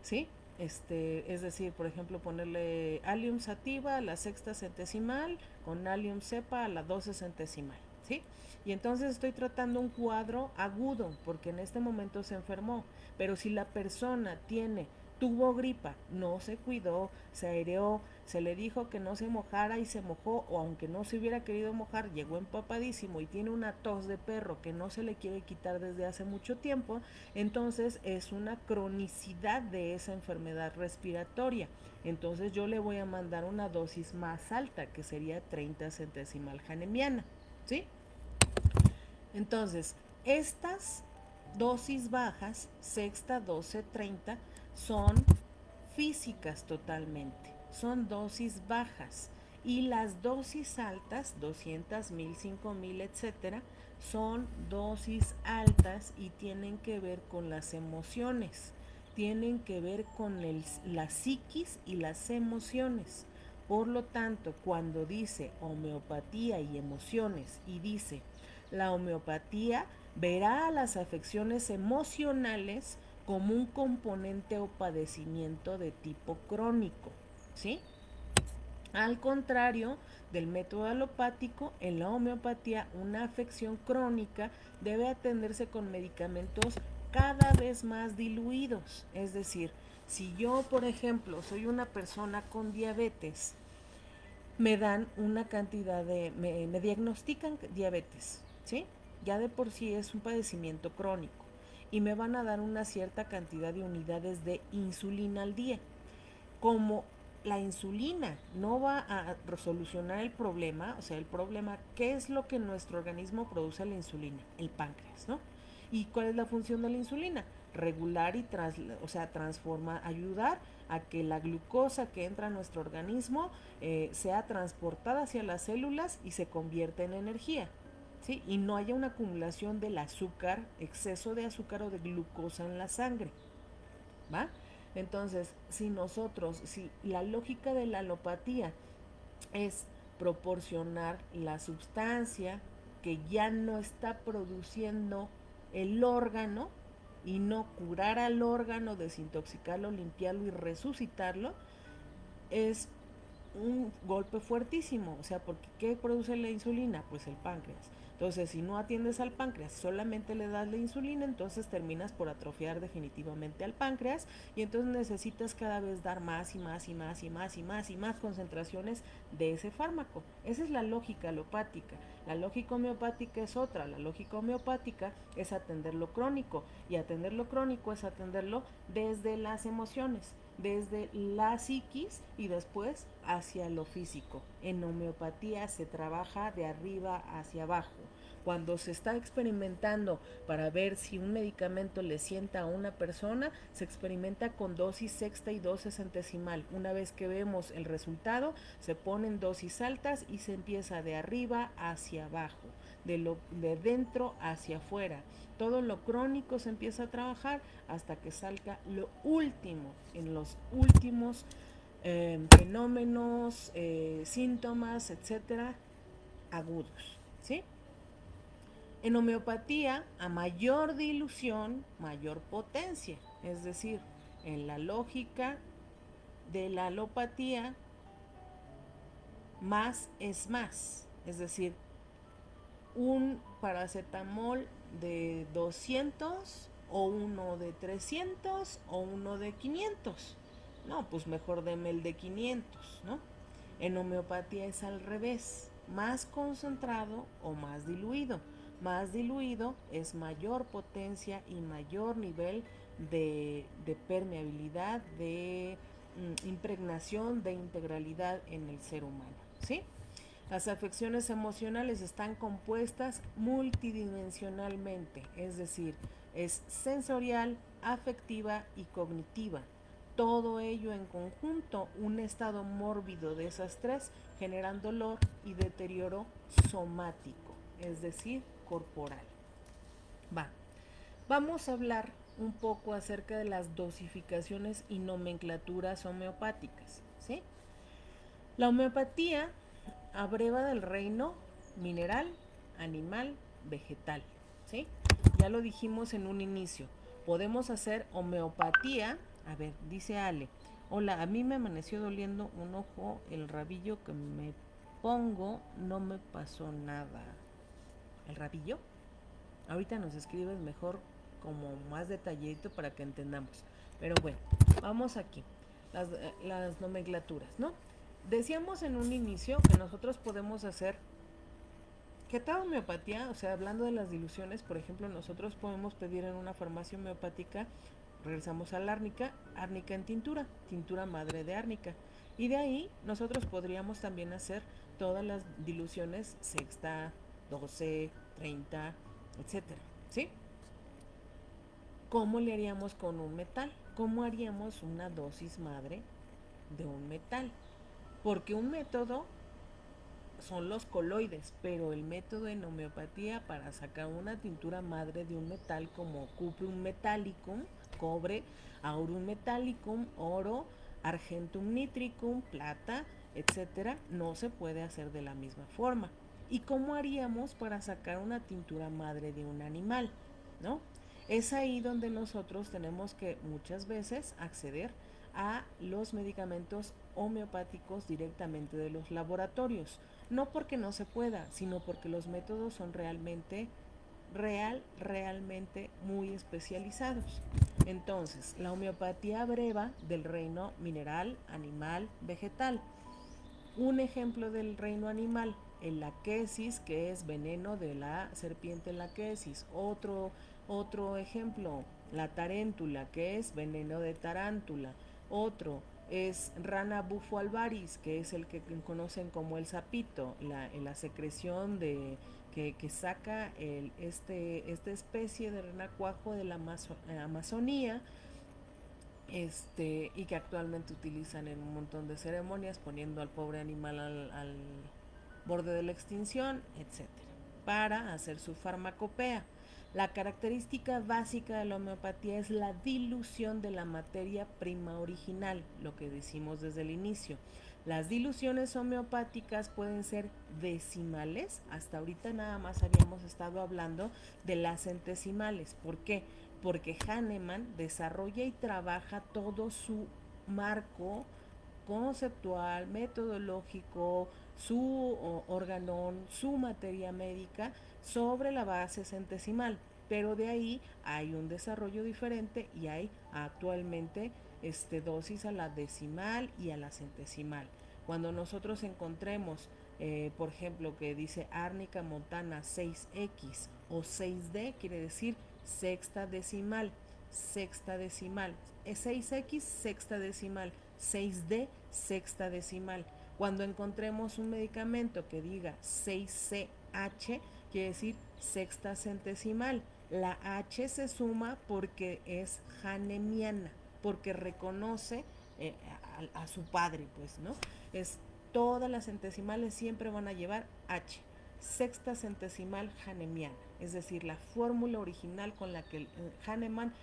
Speaker 2: ¿sí? Es decir, por ejemplo, ponerle Allium sativa a la sexta centesimal con Allium cepa a la 12 centesimal, ¿sí? Y entonces estoy tratando un cuadro agudo porque en este momento se enfermó, pero si la persona tuvo gripa, no se cuidó, se aireó, se le dijo que no se mojara y se mojó, o aunque no se hubiera querido mojar, llegó empapadísimo y tiene una tos de perro que no se le quiere quitar desde hace mucho tiempo, entonces es una cronicidad de esa enfermedad respiratoria. Entonces yo le voy a mandar una dosis más alta, que sería 30 centesimal hahnemanniana, ¿sí? Entonces, estas dosis bajas, sexta, 12, 30, son físicas totalmente, son dosis bajas. Y las dosis altas, 200, 1000, 5000, etcétera, son dosis altas y tienen que ver con las emociones, tienen que ver con la psiquis y las emociones. Por lo tanto, cuando dice homeopatía y emociones y dice la homeopatía verá a las afecciones emocionales como un componente o padecimiento de tipo crónico, ¿sí? Al contrario del método alopático, en la homeopatía una afección crónica debe atenderse con medicamentos cada vez más diluidos. Es decir, si yo, por ejemplo, soy una persona con diabetes, me dan una cantidad me diagnostican diabetes, ¿sí? Ya de por sí es un padecimiento crónico y me van a dar una cierta cantidad de unidades de insulina al día. Como la insulina no va a solucionar el problema, o sea, el problema, ¿qué es lo que nuestro organismo produce la insulina? El páncreas, ¿no? ¿Y cuál es la función de la insulina? Regular y transformar, ayudar a que la glucosa que entra a nuestro organismo sea transportada hacia las células y se convierta en energía, ¿sí? Y no haya una acumulación del azúcar, exceso de azúcar o de glucosa en la sangre, ¿va? Entonces, si la lógica de la alopatía es proporcionar la sustancia que ya no está produciendo el órgano y no curar al órgano, desintoxicarlo, limpiarlo y resucitarlo, es un golpe fuertísimo. O sea, porque ¿qué produce la insulina? Pues el páncreas. Entonces, si no atiendes al páncreas, solamente le das la insulina, entonces terminas por atrofiar definitivamente al páncreas y entonces necesitas cada vez dar más y más y más y más y más y más concentraciones de ese fármaco. Esa es la lógica alopática. La lógica homeopática es otra. La lógica homeopática es atender lo crónico y atender lo crónico es atenderlo desde las emociones. desde la psiquis y después hacia lo físico. En homeopatía se trabaja de arriba hacia abajo. Cuando se está experimentando para ver si un medicamento le sienta a una persona, se experimenta con dosis sexta y dosis centesimal. Una vez que vemos el resultado, se ponen dosis altas y se empieza de arriba hacia abajo, de dentro hacia afuera. Todo lo crónico se empieza a trabajar hasta que salga lo último, en los últimos fenómenos, síntomas, etcétera, agudos, ¿sí? En homeopatía, a mayor dilución, mayor potencia. Es decir, en la lógica de la alopatía, más es más. Es decir, un paracetamol de 200 o uno de 300 o uno de 500. No, pues mejor deme el de 500, ¿no? En homeopatía es al revés, más concentrado o más diluido. Más diluido es mayor potencia y mayor nivel de permeabilidad, de impregnación, de integralidad en el ser humano, ¿sí? Las afecciones emocionales están compuestas multidimensionalmente, es decir, es sensorial, afectiva y cognitiva. Todo ello en conjunto, un estado mórbido de esas tres, generan dolor y deterioro somático, es decir, corporal. Vamos a hablar un poco acerca de las dosificaciones y nomenclaturas homeopáticas, ¿sí? La homeopatía abreva del reino mineral, animal, vegetal, ¿sí? Ya lo dijimos en un inicio. Podemos hacer homeopatía. A ver, dice Ale. Hola, a mí me amaneció doliendo un ojo, el rabillo que me pongo no me pasó nada. ¿El rabillo? Ahorita nos escribes mejor como más detalladito para que entendamos. Pero bueno, vamos aquí. Las nomenclaturas, ¿no? Decíamos en un inicio que nosotros podemos hacer que tal homeopatía, o sea, hablando de las diluciones, por ejemplo, nosotros podemos pedir en una farmacia homeopática, regresamos al árnica, árnica en tintura, tintura madre de árnica. Y de ahí nosotros podríamos también hacer todas las diluciones sexta, 12, 30, etcétera, ¿sí? ¿Cómo le haríamos con un metal? ¿Cómo haríamos una dosis madre de un metal? Porque un método son los coloides, pero el método en homeopatía para sacar una tintura madre de un metal como cuprum metallicum, cobre, aurum metallicum, oro, argentum nitricum, plata, etcétera, no se puede hacer de la misma forma. ¿Y cómo haríamos para sacar una tintura madre de un animal? ¿No? Es ahí donde nosotros tenemos que muchas veces acceder a los medicamentos homeopáticos directamente de los laboratorios. No porque no se pueda, sino porque los métodos son realmente muy especializados. Entonces, la homeopatía breva del reino mineral, animal, vegetal. Un ejemplo del reino animal, el laquesis, que es veneno de la serpiente laquesis. Otro ejemplo, la taréntula, que es veneno de tarántula. Otro es rana bufo alvaris, que es el que conocen como el sapito, la secreción que saca esta especie de renacuajo de la Amazonía, y que actualmente utilizan en un montón de ceremonias, poniendo al pobre animal al borde de la extinción, etcétera, para hacer su farmacopea. La característica básica de la homeopatía es la dilución de la materia prima original, lo que decimos desde el inicio. Las diluciones homeopáticas pueden ser decimales, hasta ahorita nada más habíamos estado hablando de las centesimales. ¿Por qué? Porque Hahnemann desarrolla y trabaja todo su marco conceptual, metodológico, su organón, su materia médica sobre la base centesimal. Pero de ahí hay un desarrollo diferente y hay actualmente dosis a la decimal y a la centesimal. Cuando nosotros encontremos, por ejemplo, que dice árnica montana 6X o 6D, quiere decir sexta decimal. sexta decimal, 6x sexta decimal, 6D sexta decimal. Cuando encontremos un medicamento que diga 6CH, quiere decir sexta centesimal. La H se suma porque es hahnemanniana, porque reconoce a su padre, pues, ¿no? Es todas las centesimales siempre van a llevar H, sexta centesimal hahnemanniana, es decir, la fórmula original con la que Hahnemann,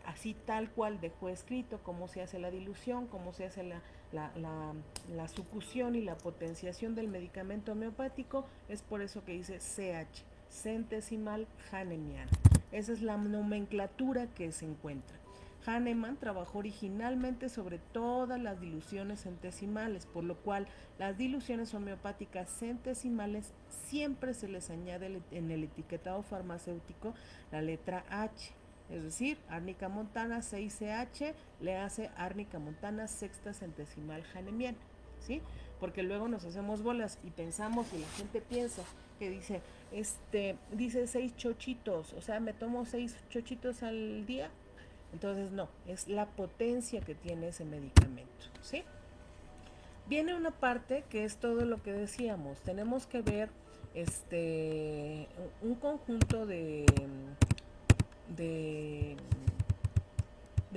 Speaker 2: así tal cual dejó escrito cómo se hace la dilución, cómo se hace la sucusión y la potenciación del medicamento homeopático, es por eso que dice CH, centesimal hahnemanniana. Esa es la nomenclatura que se encuentra. Hahnemann trabajó originalmente sobre todas las diluciones centesimales, por lo cual las diluciones homeopáticas centesimales siempre se les añade en el etiquetado farmacéutico la letra H. Es decir, árnica montana 6CH le hace árnica montana sexta centesimal hahnemanniana, ¿sí? Porque luego nos hacemos bolas y pensamos, y la gente piensa que dice 6 chochitos, o sea, me tomo 6 chochitos al día. Entonces no, es la potencia que tiene ese medicamento, ¿sí? Viene una parte que es todo lo que decíamos. Tenemos que ver un conjunto de, de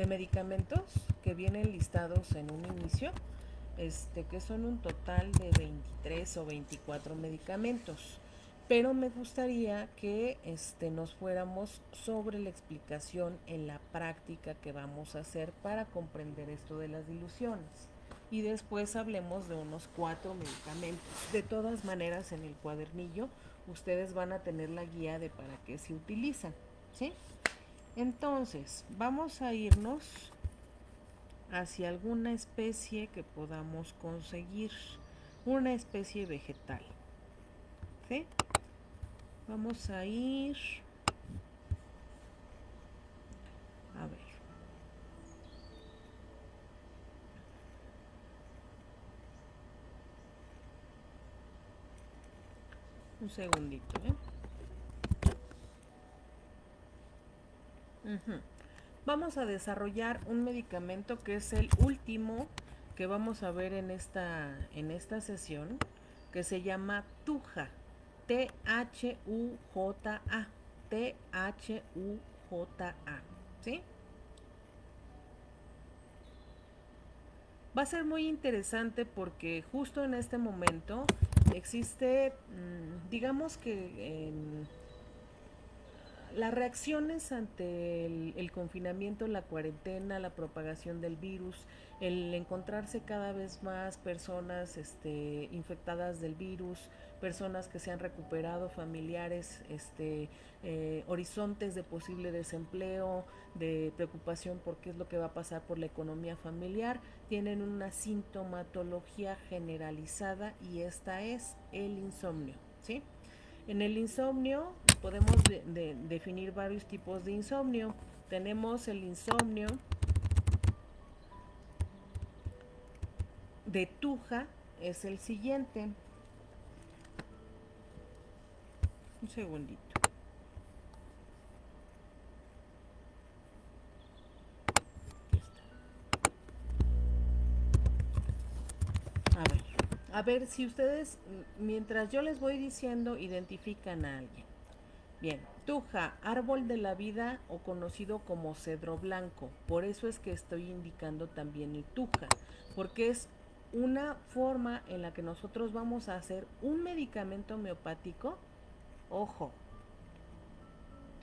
Speaker 2: medicamentos que vienen listados en un inicio, que son un total de 23 o 24 medicamentos. Pero me gustaría que nos fuéramos sobre la explicación en la práctica que vamos a hacer para comprender esto de las diluciones. Y después hablemos de unos 4 medicamentos. De todas maneras, en el cuadernillo ustedes van a tener la guía de para qué se utilizan, ¿sí? Entonces, vamos a irnos hacia alguna especie que podamos conseguir, una especie vegetal, ¿sí? Vamos a ir, a ver, un segundito, ¿eh? Vamos a desarrollar un medicamento que es el último que vamos a ver en esta sesión, que se llama Thuja, T-H-U-J-A, T-H-U-J-A, ¿sí? Va a ser muy interesante porque justo en este momento existe, digamos que las reacciones ante el confinamiento, la cuarentena, la propagación del virus, el encontrarse cada vez más personas infectadas del virus, personas que se han recuperado, familiares, horizontes de posible desempleo, de preocupación por qué es lo que va a pasar por la economía familiar, tienen una sintomatología generalizada y esta es el insomnio, ¿sí? En el insomnio podemos definir varios tipos de insomnio. Tenemos el insomnio de Thuja, es el siguiente. Un segundito. A ver si ustedes, mientras yo les voy diciendo, identifican a alguien. Bien, Thuja, árbol de la vida o conocido como cedro blanco. Por eso es que estoy indicando también el Thuja, porque es una forma en la que nosotros vamos a hacer un medicamento homeopático. Ojo,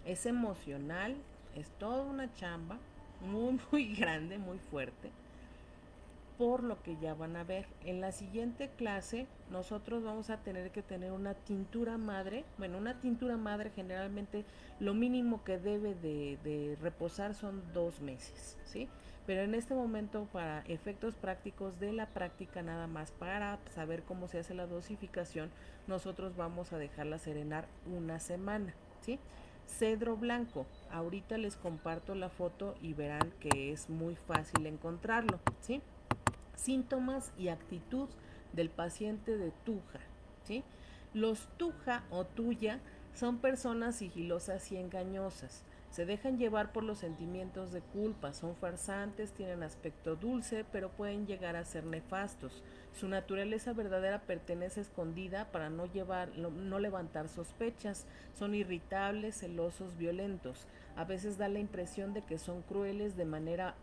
Speaker 2: es emocional, es toda una chamba, muy, muy grande, muy fuerte, por lo que ya van a ver. En la siguiente clase nosotros vamos a tener que tener una tintura madre. Bueno, una tintura madre generalmente lo mínimo que debe de reposar son 2 meses, ¿sí? Pero en este momento, para efectos prácticos de la práctica nada más, para saber cómo se hace la dosificación, nosotros vamos a dejarla serenar una semana, ¿sí? Cedro blanco, ahorita les comparto la foto y verán que es muy fácil encontrarlo, ¿sí? Síntomas y actitud del paciente de Thuja, ¿sí? Los Thuja o Tuya son personas sigilosas y engañosas. Se dejan llevar por los sentimientos de culpa, son farsantes, tienen aspecto dulce, pero pueden llegar a ser nefastos. Su naturaleza verdadera pertenece escondida para no levantar sospechas. Son irritables, celosos, violentos. A veces da la impresión de que son crueles de manera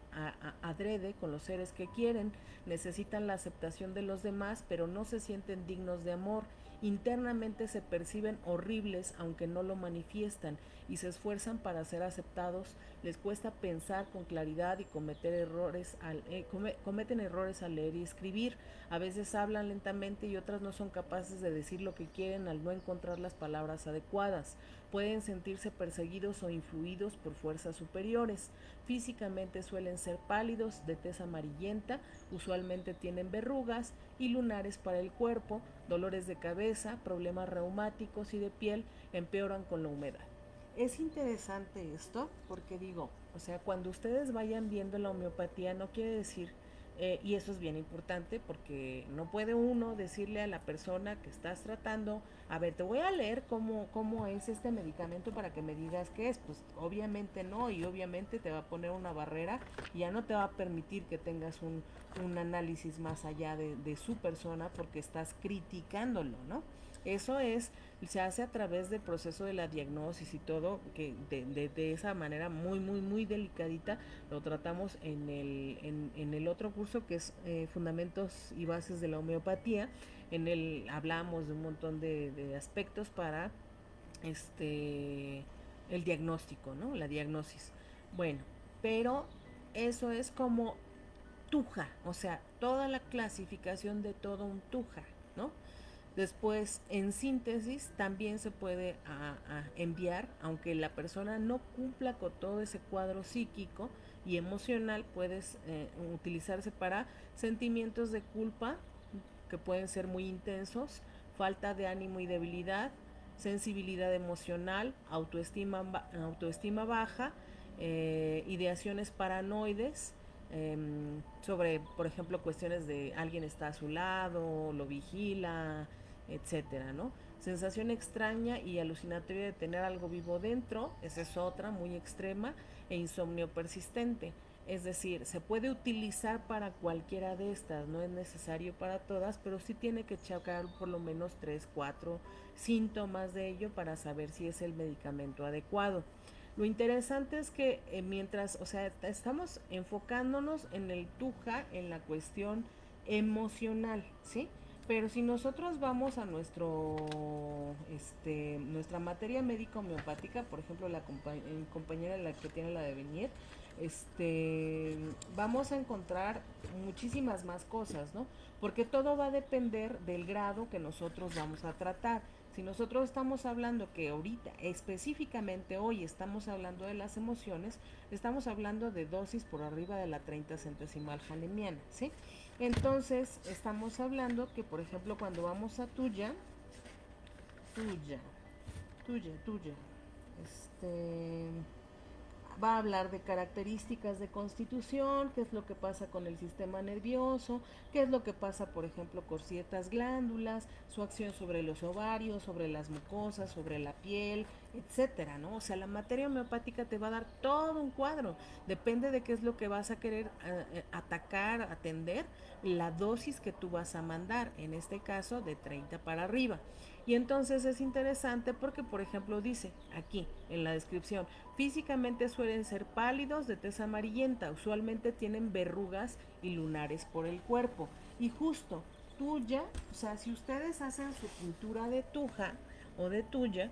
Speaker 2: adrede con los seres que quieren. Necesitan la aceptación de los demás, pero no se sienten dignos de amor. Internamente se perciben horribles aunque no lo manifiestan y se esfuerzan para ser aceptados. Les cuesta pensar con claridad y cometen errores al leer y escribir. A veces hablan lentamente y otras no son capaces de decir lo que quieren al no encontrar las palabras adecuadas. Pueden sentirse perseguidos o influidos por fuerzas superiores. Físicamente suelen ser pálidos, de tez amarillenta, usualmente tienen verrugas y lunares para el cuerpo, dolores de cabeza, problemas reumáticos y de piel empeoran con la humedad. Es interesante esto porque digo, o sea, cuando ustedes vayan viendo la homeopatía no quiere decir, y eso es bien importante porque no puede uno decirle a la persona que estás tratando, a ver, te voy a leer cómo es este medicamento para que me digas qué es. Pues obviamente no, y obviamente te va a poner una barrera y ya no te va a permitir que tengas un análisis más allá de su persona porque estás criticándolo, ¿no? Eso se hace a través del proceso de la diagnosis y todo, que de esa manera muy delicadita lo tratamos en el otro curso que es Fundamentos y Bases de la Homeopatía. En el hablamos de un montón de aspectos para el diagnóstico, ¿no? La diagnosis. Bueno, pero eso es como tuja, o sea, toda la clasificación de todo un tuja, ¿no? Después, en síntesis, también se puede enviar, aunque la persona no cumpla con todo ese cuadro psíquico y emocional, puedes utilizarse para sentimientos de culpa, que pueden ser muy intensos, falta de ánimo y debilidad, sensibilidad emocional, autoestima baja, ideaciones paranoides, sobre, por ejemplo, cuestiones de alguien está a su lado, lo vigila, etcétera, ¿no? Sensación extraña y alucinatoria de tener algo vivo dentro, esa es otra muy extrema, e insomnio persistente. Es decir, se puede utilizar para cualquiera de estas, no es necesario para todas, pero sí tiene que checar por lo menos 3, 4 síntomas de ello para saber si es el medicamento adecuado. Lo interesante es que mientras, o sea, estamos enfocándonos en el tuja, en la cuestión emocional, ¿sí? Pero si nosotros vamos a nuestra materia médica homeopática, por ejemplo, la compañera la que tiene la de venir, vamos a encontrar muchísimas más cosas, ¿no? Porque todo va a depender del grado que nosotros vamos a tratar. Si nosotros estamos hablando que ahorita, específicamente hoy, estamos hablando de las emociones, estamos hablando de dosis por arriba de la 30 centesimal Hahnemanniana, ¿sí? Entonces, estamos hablando que, por ejemplo, cuando vamos a tuya, este va a hablar de características de constitución, qué es lo que pasa con el sistema nervioso, qué es lo que pasa, por ejemplo, con ciertas glándulas, su acción sobre los ovarios, sobre las mucosas, sobre la piel, etcétera, ¿no? O sea, la materia homeopática te va a dar todo un cuadro, depende de qué es lo que vas a querer atacar, atender, la dosis que tú vas a mandar, en este caso de 30 para arriba. Y entonces es interesante porque, por ejemplo, dice aquí en la descripción, físicamente suelen ser pálidos de tez amarillenta, usualmente tienen verrugas y lunares por el cuerpo. Y justo tuya, o sea, si ustedes hacen su pintura de tuja o de tuya,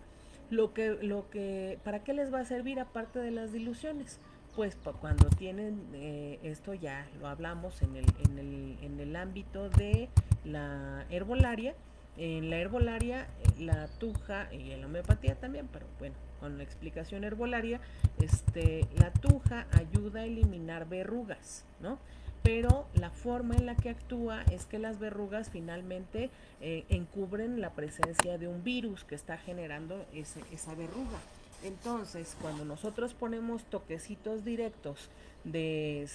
Speaker 2: ¿para qué les va a servir aparte de las diluciones? Pues cuando tienen esto ya lo hablamos en el ámbito de la herbolaria. En la herbolaria, la tuja y en la homeopatía también, pero bueno, con la explicación herbolaria, la tuja ayuda a eliminar verrugas, ¿no? Pero la forma en la que actúa es que las verrugas finalmente encubren la presencia de un virus que está generando esa verruga. Entonces, cuando nosotros ponemos toquecitos directos de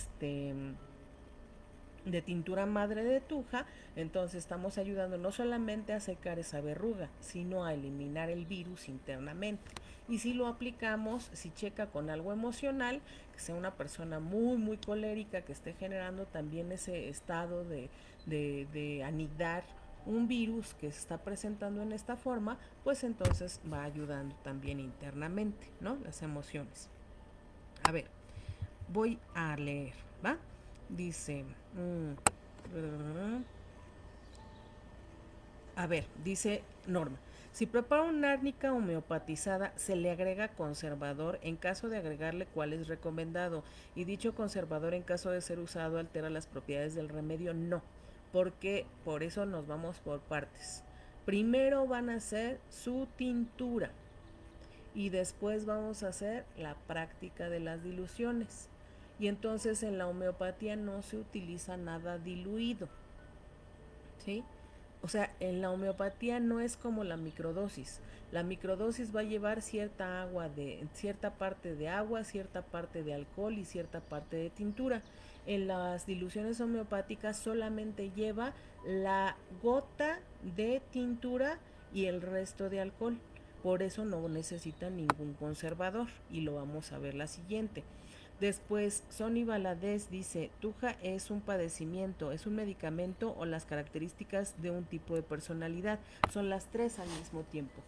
Speaker 2: de tintura madre de tuja, entonces estamos ayudando no solamente a secar esa verruga, sino a eliminar el virus internamente. Y si lo aplicamos, si checa con algo emocional, que sea una persona muy, muy colérica, que esté generando también ese estado de anidar un virus que se está presentando en esta forma, pues entonces va ayudando también internamente, ¿no? Las emociones. A ver, voy a leer, ¿va? Dice, a ver, dice Norma. Si prepara una árnica homeopatizada, se le agrega conservador en caso de agregarle cuál es recomendado. Y dicho conservador en caso de ser usado altera las propiedades del remedio, no. Porque por eso nos vamos por partes. Primero van a hacer su tintura y después vamos a hacer la práctica de las diluciones. Y entonces en la homeopatía no se utiliza nada diluido, ¿sí? O sea, en la homeopatía no es como la microdosis. La microdosis va a llevar cierta agua cierta parte de agua, cierta parte de alcohol y cierta parte de tintura. En las diluciones homeopáticas solamente lleva la gota de tintura y el resto de alcohol. Por eso no necesita ningún conservador y lo vamos a ver la siguiente. Después, Sonny Valadez dice, Tuja es un padecimiento, es un medicamento o las características de un tipo de personalidad. Son las tres al mismo tiempo.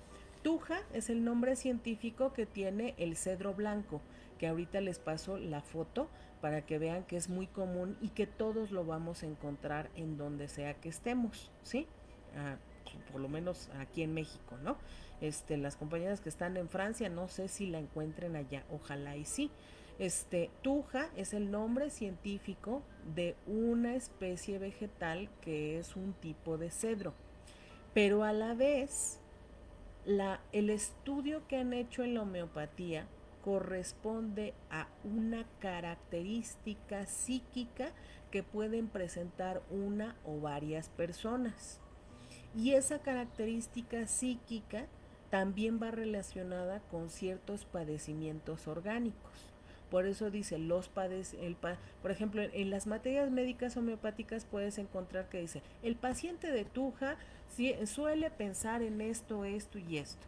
Speaker 2: Tuja es el nombre científico que tiene el cedro blanco, que ahorita les paso la foto para que vean que es muy común y que todos lo vamos a encontrar en donde sea que estemos, ¿sí? Ah, por lo menos aquí en México, ¿no? Las compañeras que están en Francia, no sé si la encuentren allá, ojalá y sí. Tuja es el nombre científico de una especie vegetal que es un tipo de cedro, pero a la vez el estudio que han hecho en la homeopatía corresponde a una característica psíquica que pueden presentar una o varias personas. Y esa característica psíquica también va relacionada con ciertos padecimientos orgánicos. Por eso dice, por ejemplo, en las materias médicas homeopáticas puedes encontrar que dice, el paciente de Tuja suele pensar en esto, esto y esto.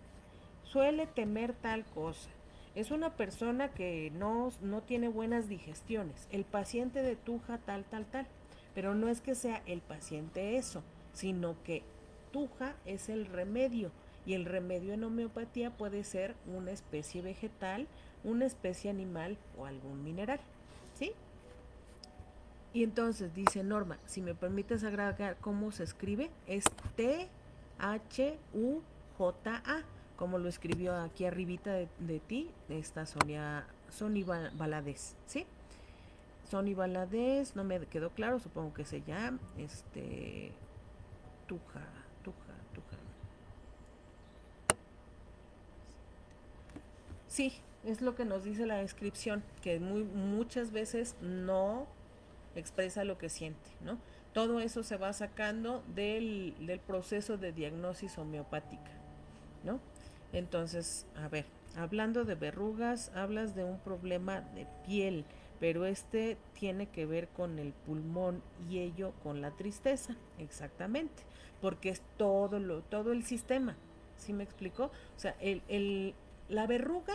Speaker 2: Suele temer tal cosa. Es una persona que no tiene buenas digestiones. El paciente de Tuja tal, tal, tal. Pero no es que sea el paciente eso, sino que Tuja es el remedio. Y el remedio en homeopatía puede ser una especie vegetal, una especie animal o algún mineral. ¿Sí? Y entonces dice Norma, si me permites agregar cómo se escribe, es Thuja, como lo escribió aquí arribita de ti, esta Sonny Valadez, ¿sí? Sonny Valadez, no me quedó claro, supongo que se llama, Tuja, Tuja. Sí, es lo que nos dice la descripción, que muchas veces no expresa lo que siente, ¿no? Todo eso se va sacando del proceso de diagnosis homeopática, ¿no? Entonces, a ver, hablando de verrugas, hablas de un problema de piel, pero tiene que ver con el pulmón y ello con la tristeza, exactamente, porque es todo el sistema, ¿sí me explicó? O sea, la verruga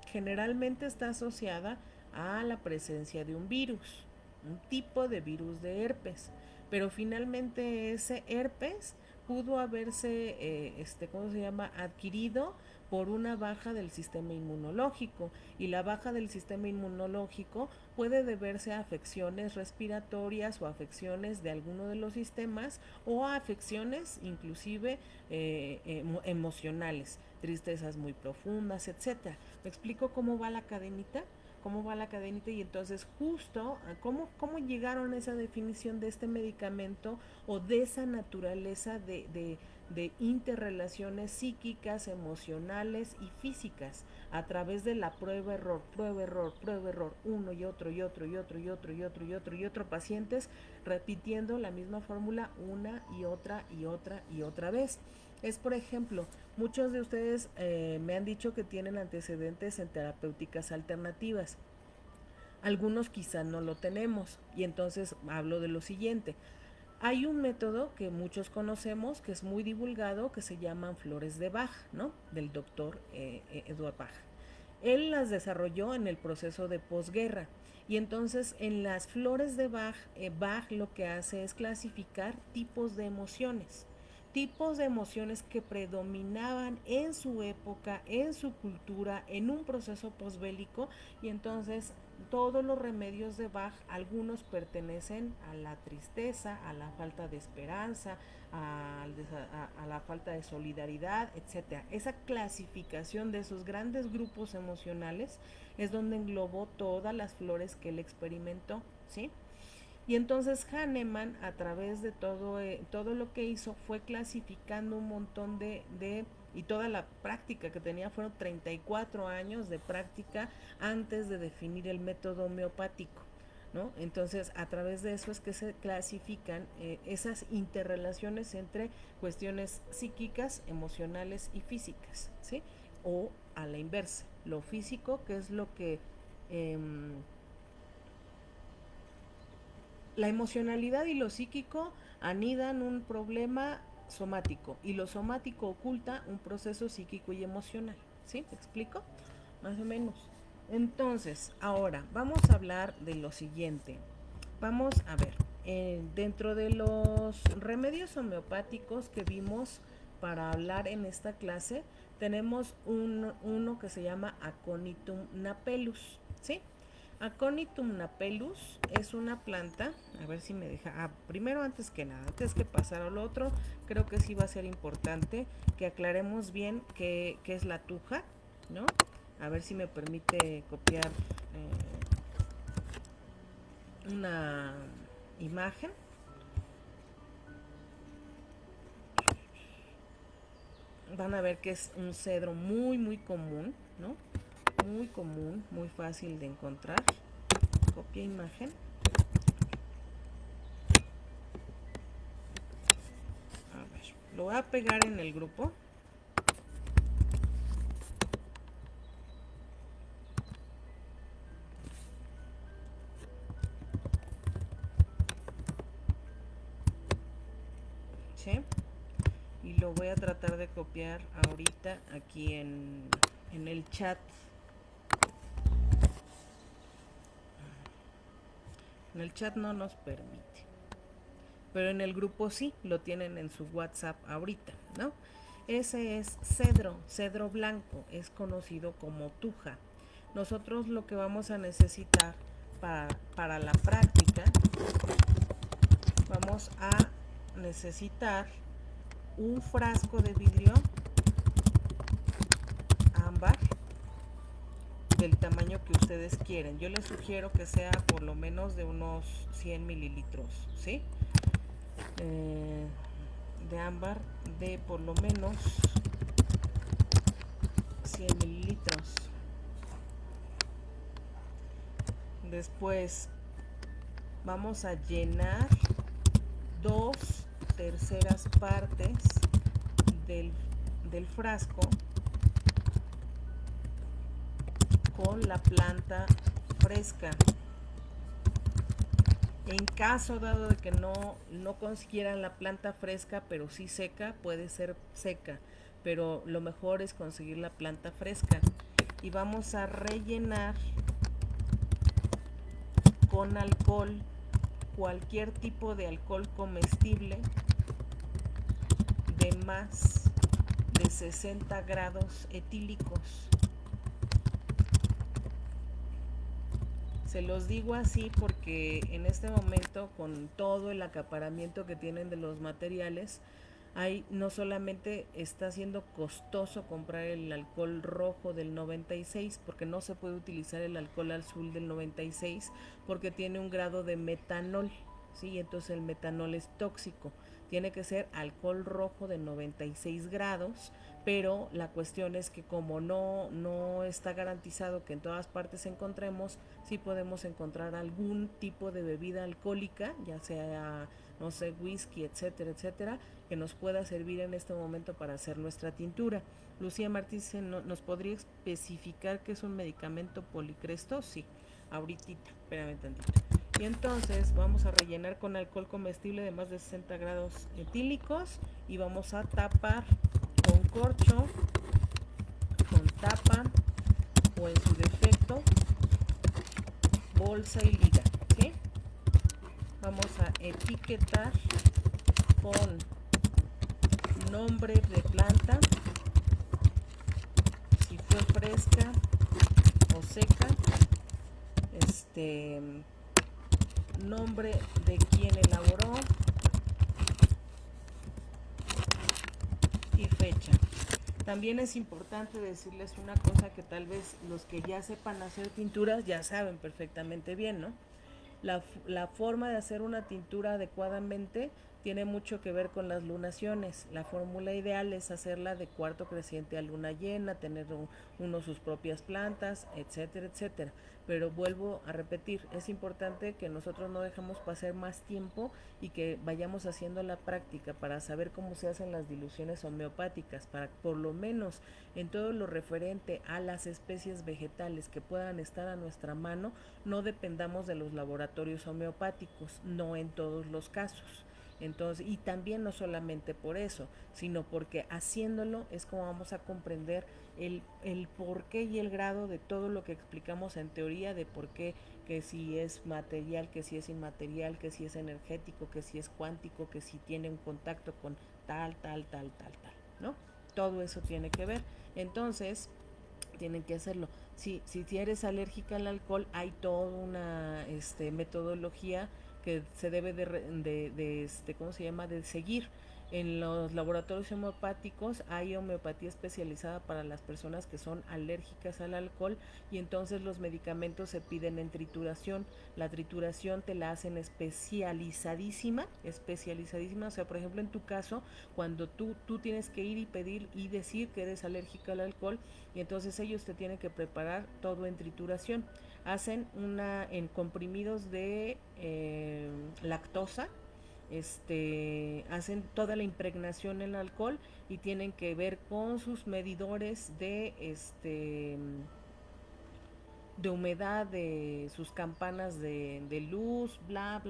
Speaker 2: generalmente está asociada a la presencia de un virus, un tipo de virus de herpes, pero finalmente ese herpes pudo haberse, ¿cómo se llama?, adquirido por una baja del sistema inmunológico, y la baja del sistema inmunológico puede deberse a afecciones respiratorias o afecciones de alguno de los sistemas o a afecciones inclusive emocionales, tristezas muy profundas, etcétera. ¿Me explico cómo va la cadenita? Cómo va la cadenita y entonces justo cómo llegaron a esa definición de este medicamento o de esa naturaleza de interrelaciones psíquicas, emocionales y físicas a través de la prueba error, prueba error, prueba error, uno y otro y otro y otro y otro y otro y otro y otro pacientes repitiendo la misma fórmula una y otra y otra y otra vez. Es, por ejemplo, muchos de ustedes me han dicho que tienen antecedentes en terapéuticas alternativas. Algunos quizá no lo tenemos y entonces hablo de lo siguiente. Hay un método que muchos conocemos, que es muy divulgado, que se llaman flores de Bach, ¿no? Del doctor Eduard Bach. Él las desarrolló en el proceso de posguerra. Y entonces en las flores de Bach, Bach lo que hace es clasificar tipos de emociones que predominaban en su época, en su cultura, en un proceso posbélico, y entonces todos los remedios de Bach, algunos pertenecen a la tristeza, a la falta de esperanza, a la falta de solidaridad, etcétera. Esa clasificación de esos grandes grupos emocionales es donde englobó todas las flores que él experimentó, ¿sí? Y entonces Hahnemann, a través de todo lo que hizo, fue clasificando un montón y toda la práctica que tenía, fueron 34 años de práctica antes de definir el método homeopático, ¿no? Entonces, a través de eso es que se clasifican esas interrelaciones entre cuestiones psíquicas, emocionales y físicas, ¿sí? O a la inversa, lo físico, que es lo que... La emocionalidad y lo psíquico anidan un problema somático y lo somático oculta un proceso psíquico y emocional. ¿Sí? ¿Me explico? Más o menos. Entonces, ahora vamos a hablar de lo siguiente. Vamos a ver, dentro de los remedios homeopáticos que vimos para hablar en esta clase, tenemos uno que se llama Aconitum napellus, ¿sí? Aconitum napellus es una planta, a ver si me deja, primero antes que nada, antes que pasar a lo otro, creo que sí va a ser importante que aclaremos bien qué es la tuja, ¿no? A ver si me permite copiar una imagen. Van a ver que es un cedro muy común, ¿no? Muy común, muy fácil de encontrar. Copia imagen. A ver, lo voy a pegar en el grupo. ¿Sí? Y lo voy a tratar de copiar ahorita aquí en el chat. En el chat no nos permite, pero en el grupo sí, lo tienen en su WhatsApp ahorita, ¿no? Ese es cedro blanco, es conocido como tuja. Nosotros lo que vamos a necesitar para la práctica, vamos a necesitar un frasco de vidrio ámbar del tamaño que ustedes quieren. Yo les sugiero que sea por lo menos de unos 100 mililitros, ¿sí? De ámbar de por lo menos 100 mililitros. Después vamos a llenar 2/3 partes del frasco con la planta fresca. En caso dado de que no consiguieran la planta fresca, pero sí seca, puede ser seca, pero lo mejor es conseguir la planta fresca. Y vamos a rellenar con alcohol, cualquier tipo de alcohol comestible de más de 60 grados etílicos. Se los digo así porque en este momento, con todo el acaparamiento que tienen de los materiales, no solamente está siendo costoso comprar el alcohol rojo del 96, porque no se puede utilizar el alcohol azul del 96 porque tiene un grado de metanol, ¿sí? Entonces el metanol es tóxico. Tiene que ser alcohol rojo de 96 grados, pero la cuestión es que como no está garantizado que en todas partes encontremos, sí podemos encontrar algún tipo de bebida alcohólica, ya sea, no sé, whisky, etcétera, etcétera, que nos pueda servir en este momento para hacer nuestra tintura. Lucía Martínez, ¿nos podría especificar qué es un medicamento policresto? Sí, ahorita, espérame tantito. Y entonces vamos a rellenar con alcohol comestible de más de 60 grados etílicos y vamos a tapar con corcho, con tapa o en su defecto bolsa y liga, ¿sí? Vamos a etiquetar con nombre de planta, si fue fresca o seca, nombre de quien elaboró y fecha. También es importante decirles una cosa que tal vez los que ya sepan hacer tinturas ya saben perfectamente bien, ¿no? La forma de hacer una tintura adecuadamente tiene mucho que ver con las lunaciones. La fórmula ideal es hacerla de cuarto creciente a luna llena, tener uno sus propias plantas, etcétera, etcétera. Pero vuelvo a repetir, es importante que nosotros no dejemos pasar más tiempo y que vayamos haciendo la práctica para saber cómo se hacen las diluciones homeopáticas, para por lo menos en todo lo referente a las especies vegetales que puedan estar a nuestra mano, no dependamos de los laboratorios homeopáticos, no en todos los casos. Entonces, y también no solamente por eso, sino porque haciéndolo es como vamos a comprender el porqué y el grado de todo lo que explicamos en teoría, de por qué, que si es material, que si es inmaterial, que si es energético, que si es cuántico, que si tiene un contacto con tal, ¿no? Todo eso tiene que ver. Entonces, tienen que hacerlo. Si eres alérgica al alcohol, hay toda una metodología que se debe ¿cómo se llama?, de seguir. En los laboratorios homeopáticos hay homeopatía especializada para las personas que son alérgicas al alcohol y entonces los medicamentos se piden en trituración. La trituración te la hacen especializadísima, o sea, por ejemplo, en tu caso, cuando tú tienes que ir y pedir y decir que eres alérgica al alcohol, y entonces ellos te tienen que preparar todo en trituración. Hacen en comprimidos de lactosa, hacen toda la impregnación en alcohol y tienen que ver con sus medidores de humedad, de sus campanas de luz, bla,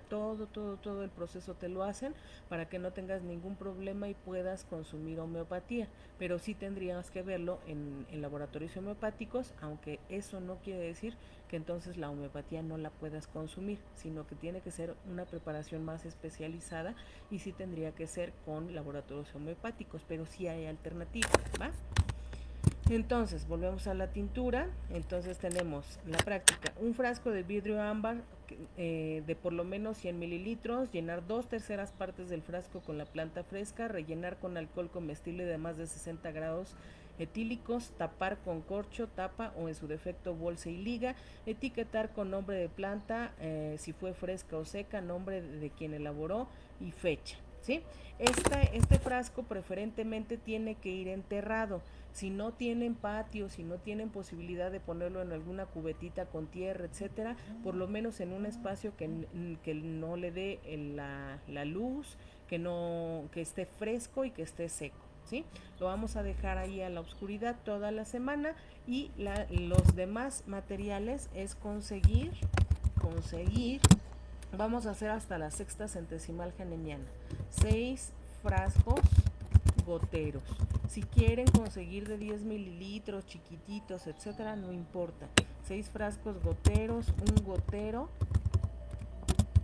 Speaker 2: todo el proceso te lo hacen para que no tengas ningún problema y puedas consumir homeopatía, pero sí tendrías que verlo en laboratorios homeopáticos, aunque eso no quiere decir que entonces la homeopatía no la puedas consumir, sino que tiene que ser una preparación más especializada y sí tendría que ser con laboratorios homeopáticos, pero sí hay alternativas, ¿va? Entonces, volvemos a la tintura. Entonces tenemos la práctica: un frasco de vidrio ámbar de por lo menos 100 mililitros, llenar 2/3 partes del frasco con la planta fresca, rellenar con alcohol comestible de más de 60 grados etílicos, tapar con corcho, tapa o en su defecto bolsa y liga, etiquetar con nombre de planta, si fue fresca o seca, nombre de quien elaboró y fecha, ¿sí? Este frasco preferentemente tiene que ir enterrado. Si no tienen patio, si no tienen posibilidad de ponerlo en alguna cubetita con tierra, etcétera, por lo menos en un espacio que no le dé la luz, que esté fresco y que esté seco, ¿sí? Lo vamos a dejar ahí a la oscuridad toda la semana y los demás materiales es conseguir, vamos a hacer hasta la sexta centesimal genemiana, 6 frascos goteros. Si quieren conseguir de 10 mililitros, chiquititos, etcétera, no importa. 6 frascos goteros, un gotero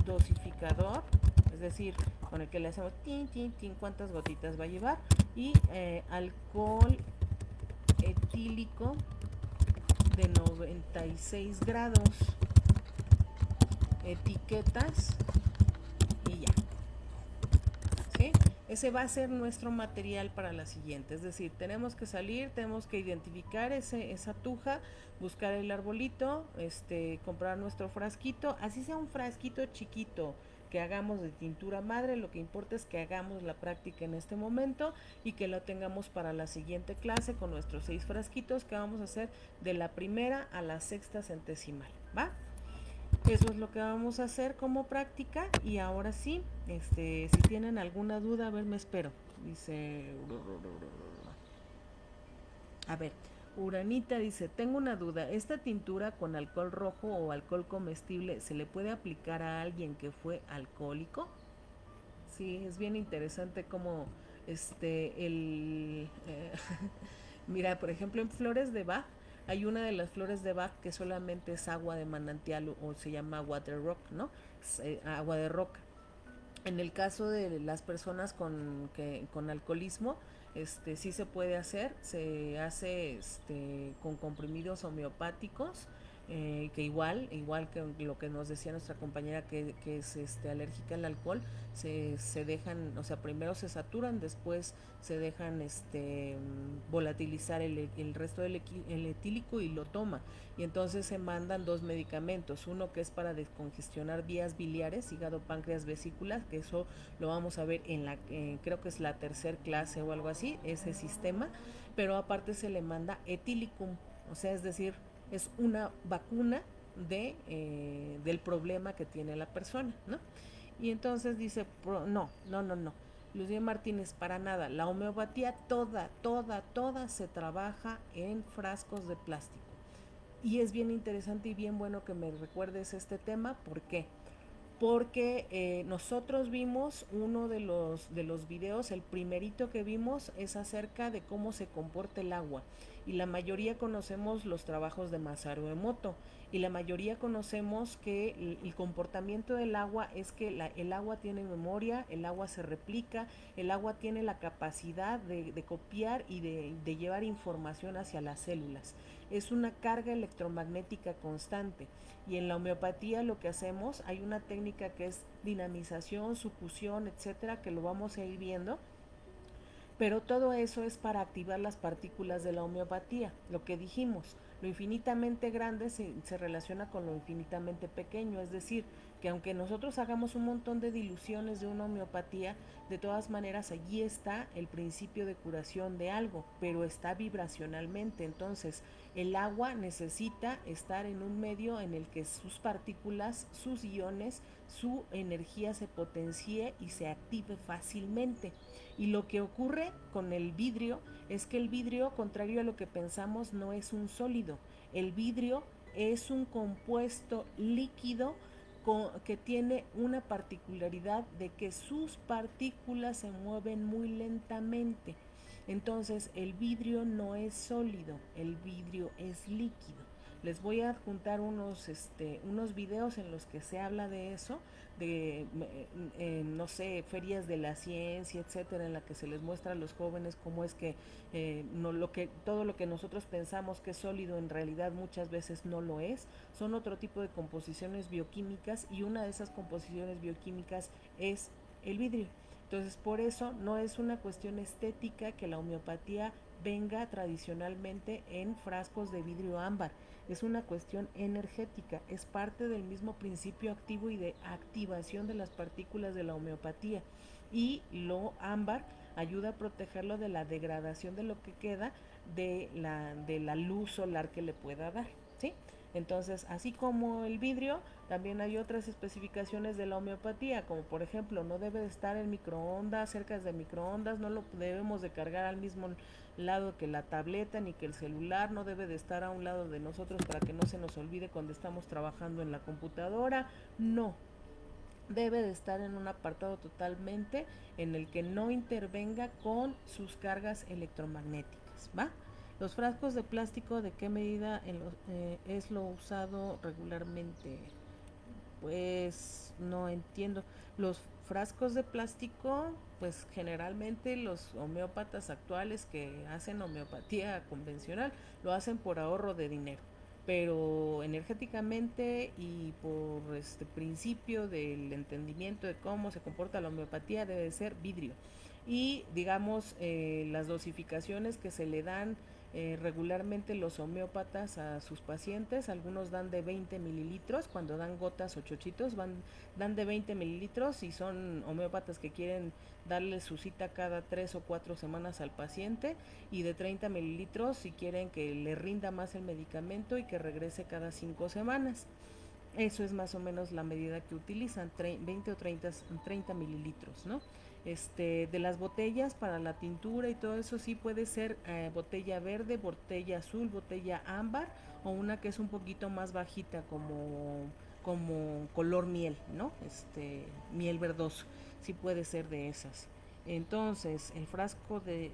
Speaker 2: dosificador, es decir, con el que le hacemos cuántas gotitas va a llevar, y alcohol etílico de 96 grados, etiquetas y ya. ¿Sí? Ese va a ser nuestro material para la siguiente, es decir, tenemos que salir, tenemos que identificar esa tuja, buscar el arbolito, comprar nuestro frasquito, así sea un frasquito chiquito que hagamos de tintura madre, lo que importa es que hagamos la práctica en este momento y que lo tengamos para la siguiente clase con nuestros 6 frasquitos que vamos a hacer de la primera a la sexta centesimal, ¿va? Eso es lo que vamos a hacer como práctica y ahora sí, si tienen alguna duda, a ver, me espero. Dice, a ver, Uranita dice, tengo una duda, ¿esta tintura con alcohol rojo o alcohol comestible se le puede aplicar a alguien que fue alcohólico? Sí, es bien interesante como mira, por ejemplo, en flores de Bach, hay una de las flores de Bach que solamente es agua de manantial o se llama water rock, ¿no? Es, agua de roca. En el caso de las personas con alcoholismo, sí se puede hacer, se hace con comprimidos homeopáticos, que igual que lo que nos decía nuestra compañera que es alérgica al alcohol, se dejan, o sea, primero se saturan, después se dejan volatilizar el resto del el etílico y lo toma. Y entonces se mandan dos medicamentos, uno que es para descongestionar vías biliares, hígado, páncreas, vesículas, que eso lo vamos a ver en creo que es la tercer clase o algo así, ese sistema, pero aparte se le manda etílicum, o sea, es decir, es una vacuna del problema que tiene la persona, ¿no? Y entonces dice, no. Lucía Martínez, para nada. La homeopatía toda se trabaja en frascos de plástico. Y es bien interesante y bien bueno que me recuerdes este tema. ¿Por qué? Porque nosotros vimos uno de los videos, el primerito que vimos es acerca de cómo se comporta el agua, y la mayoría conocemos los trabajos de Masaru Emoto, y la mayoría conocemos que el comportamiento del agua es que el agua tiene memoria, el agua se replica, el agua tiene la capacidad de copiar y de llevar información hacia las células, es una carga electromagnética constante. Y en la homeopatía lo que hacemos, hay una técnica que es dinamización, sucusión, etcétera, que lo vamos a ir viendo, pero todo eso es para activar las partículas de la homeopatía, lo que dijimos. Lo infinitamente grande se relaciona con lo infinitamente pequeño, es decir, que aunque nosotros hagamos un montón de diluciones de una homeopatía, de todas maneras allí está el principio de curación de algo, pero está vibracionalmente. Entonces, el agua necesita estar en un medio en el que sus partículas, sus iones, su energía se potencie y se active fácilmente. Y lo que ocurre con el vidrio es que el vidrio, contrario a lo que pensamos, no es un sólido. El vidrio es un compuesto líquido que tiene una particularidad de que sus partículas se mueven muy lentamente. Entonces el vidrio no es sólido, el vidrio es líquido. Les voy a adjuntar unos videos en los que se habla de eso, de, no sé, ferias de la ciencia, etcétera, en la que se les muestra a los jóvenes cómo es que, todo lo que nosotros pensamos que es sólido en realidad muchas veces no lo es. Son otro tipo de composiciones bioquímicas, y una de esas composiciones bioquímicas es el vidrio. Entonces, por eso no es una cuestión estética que la homeopatía venga tradicionalmente en frascos de vidrio ámbar, es una cuestión energética, es parte del mismo principio activo y de activación de las partículas de la homeopatía, y lo ámbar ayuda a protegerlo de la degradación de lo que queda de la luz solar que le pueda dar, ¿sí? Entonces, así como el vidrio, también hay otras especificaciones de la homeopatía, como por ejemplo, no debe de estar en microondas, cerca de microondas, no lo debemos de cargar al mismo lado que la tableta ni que el celular, no debe de estar a un lado de nosotros para que no se nos olvide cuando estamos trabajando en la computadora, no, debe de estar en un apartado totalmente en el que no intervenga con sus cargas electromagnéticas, ¿va? Los frascos de plástico, ¿de qué medida es lo usado regularmente? Pues no entiendo. Los frascos de plástico, pues generalmente los homeópatas actuales que hacen homeopatía convencional lo hacen por ahorro de dinero, pero energéticamente y por este principio del entendimiento de cómo se comporta la homeopatía debe ser vidrio. Y digamos, las dosificaciones que se le dan regularmente los homeópatas a sus pacientes, algunos dan de 20 mililitros, cuando dan gotas o chochitos, dan de 20 mililitros, y son homeópatas que quieren darle su cita cada 3 o 4 semanas al paciente, y de 30 mililitros si quieren que le rinda más el medicamento y que regrese cada 5 semanas. Eso es más o menos la medida que utilizan, 20 o 30 mililitros, ¿no? De las botellas para la tintura y todo eso sí puede ser botella verde, botella azul, botella ámbar o una que es un poquito más bajita como color miel, ¿no? Miel verdoso, sí puede ser de esas. Entonces, el frasco de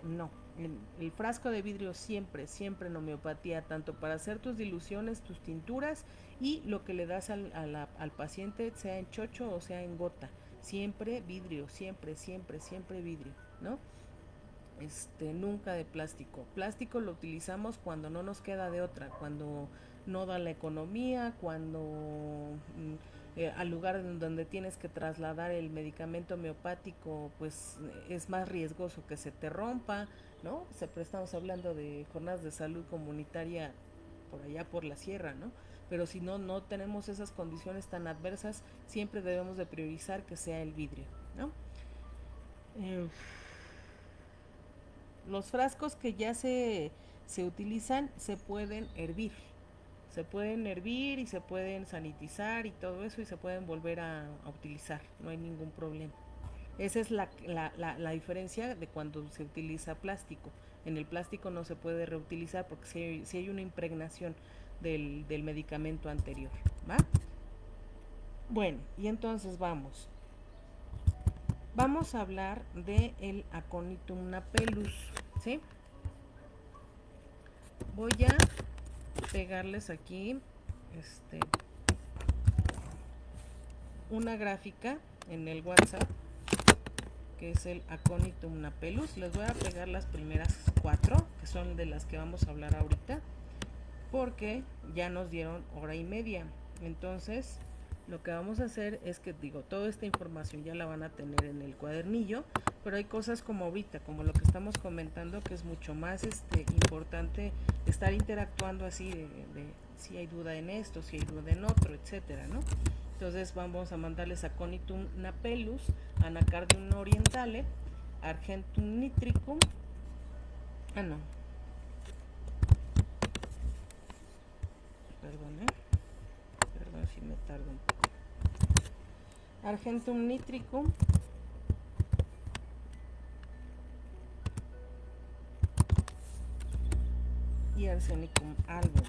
Speaker 2: vidrio siempre, siempre en homeopatía, tanto para hacer tus diluciones, tus tinturas y lo que le das al paciente, sea en chocho o sea en gota. Siempre vidrio, siempre, siempre, siempre vidrio, ¿no? Nunca de plástico. Plástico lo utilizamos cuando no nos queda de otra, cuando no da la economía, cuando al lugar en donde tienes que trasladar el medicamento homeopático, pues es más riesgoso que se te rompa, ¿no? Estamos hablando de jornadas de salud comunitaria por allá por la sierra, ¿no? Pero si no tenemos esas condiciones tan adversas, siempre debemos de priorizar que sea el vidrio, ¿no? Eh, los frascos que ya se utilizan se pueden hervir. Se pueden hervir y se pueden sanitizar y todo eso y se pueden volver a utilizar. No hay ningún problema. Esa es la diferencia de cuando se utiliza plástico. En el plástico no se puede reutilizar porque si hay una impregnación del medicamento anterior. ¿Va? Bueno, y entonces vamos. Vamos a hablar de el Aconitum napellus, ¿sí? Voy a pegarles aquí una gráfica en el WhatsApp que es el Aconitum napellus. Les voy a pegar las primeras 4 que son de las que vamos a hablar ahorita porque ya nos dieron hora y media. Entonces lo que vamos a hacer es que toda esta información ya la van a tener en el cuadernillo, pero hay cosas como ahorita, como lo que estamos comentando, que es mucho más importante estar interactuando así de si hay duda en esto, si hay duda en otro, etcétera, ¿no? Entonces vamos a mandarles Aconitum napellus, Anacardium orientale, Argentum nitricum, no, perdón si me tardo un poco. Argentum nitricum, y Arsenicum album.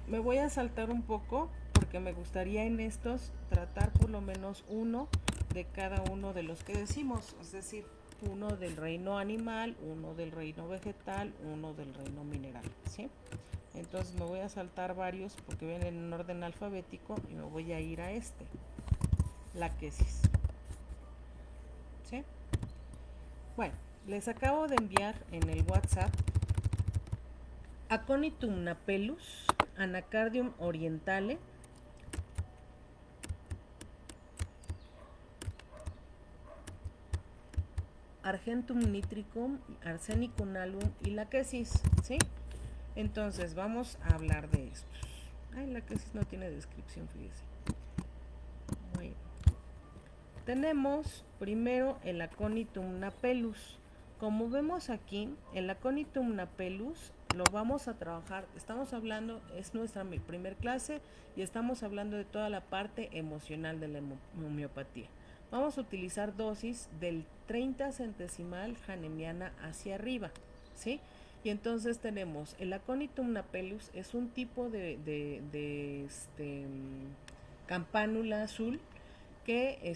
Speaker 2: Me voy a saltar un poco porque me gustaría en estos tratar por lo menos uno de cada uno de los que decimos, es decir, uno del reino animal, uno del reino vegetal, uno del reino mineral, ¿sí? Entonces me voy a saltar varios porque vienen en orden alfabético y me voy a ir a la quesis, ¿sí? Bueno, les acabo de enviar en el WhatsApp Aconitum napellus, Anacardium orientale, Argentum nitricum, Arsenicum album y la quesis, ¿sí? Entonces vamos a hablar de estos. Ay, la quesis no tiene descripción, fíjese. Bueno. Tenemos primero el Aconitum napellus. Como vemos aquí, el Aconitum napellus lo vamos a trabajar. Estamos hablando, es nuestra primer clase y estamos hablando de toda la parte emocional de la homeopatía. Vamos a utilizar dosis del 30 centesimal Hahnemanniana hacia arriba, ¿sí? Y entonces tenemos el Aconitum napellus, es un tipo de campánula azul que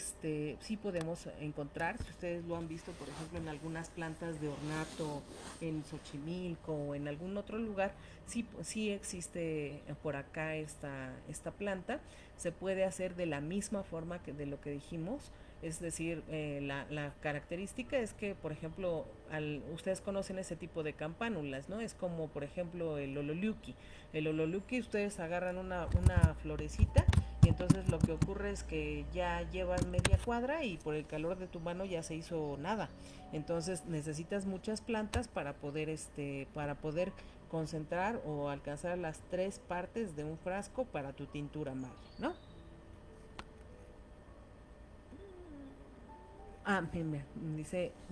Speaker 2: sí podemos encontrar, si ustedes lo han visto por ejemplo en algunas plantas de ornato en Xochimilco o en algún otro lugar, sí existe por acá esta planta. Se puede hacer de la misma forma que de lo que dijimos, es decir, la característica es que, por ejemplo, ustedes conocen ese tipo de campánulas, ¿no? Es como, por ejemplo, el ololiuqui. El ololiuqui, ustedes agarran una florecita y entonces lo que ocurre es que ya llevas media cuadra y por el calor de tu mano ya se hizo nada. Entonces necesitas muchas plantas para poder concentrar o alcanzar las 3 partes de un frasco para tu tintura madre, ¿no? Mira,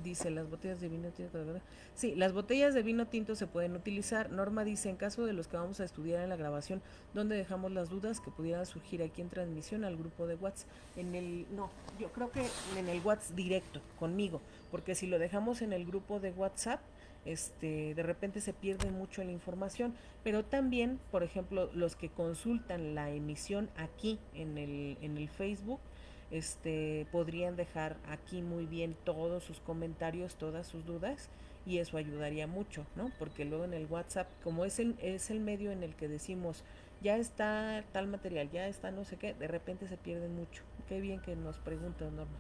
Speaker 2: dice las botellas de vino tinto. Sí, las botellas de vino tinto se pueden utilizar. Norma dice, en caso de los que vamos a estudiar en la grabación, ¿dónde dejamos las dudas que pudieran surgir aquí en transmisión al grupo de WhatsApp? No, yo creo que en el WhatsApp directo, conmigo, porque si lo dejamos en el grupo de WhatsApp, de repente se pierde mucho la información, pero también, por ejemplo, los que consultan la emisión aquí en el Facebook, podrían dejar aquí muy bien todos sus comentarios, todas sus dudas, y eso ayudaría mucho, ¿no? Porque luego en el WhatsApp, como es el medio en el que decimos, ya está tal material, ya está no sé qué, de repente se pierden mucho. Qué bien que nos preguntas, Norma.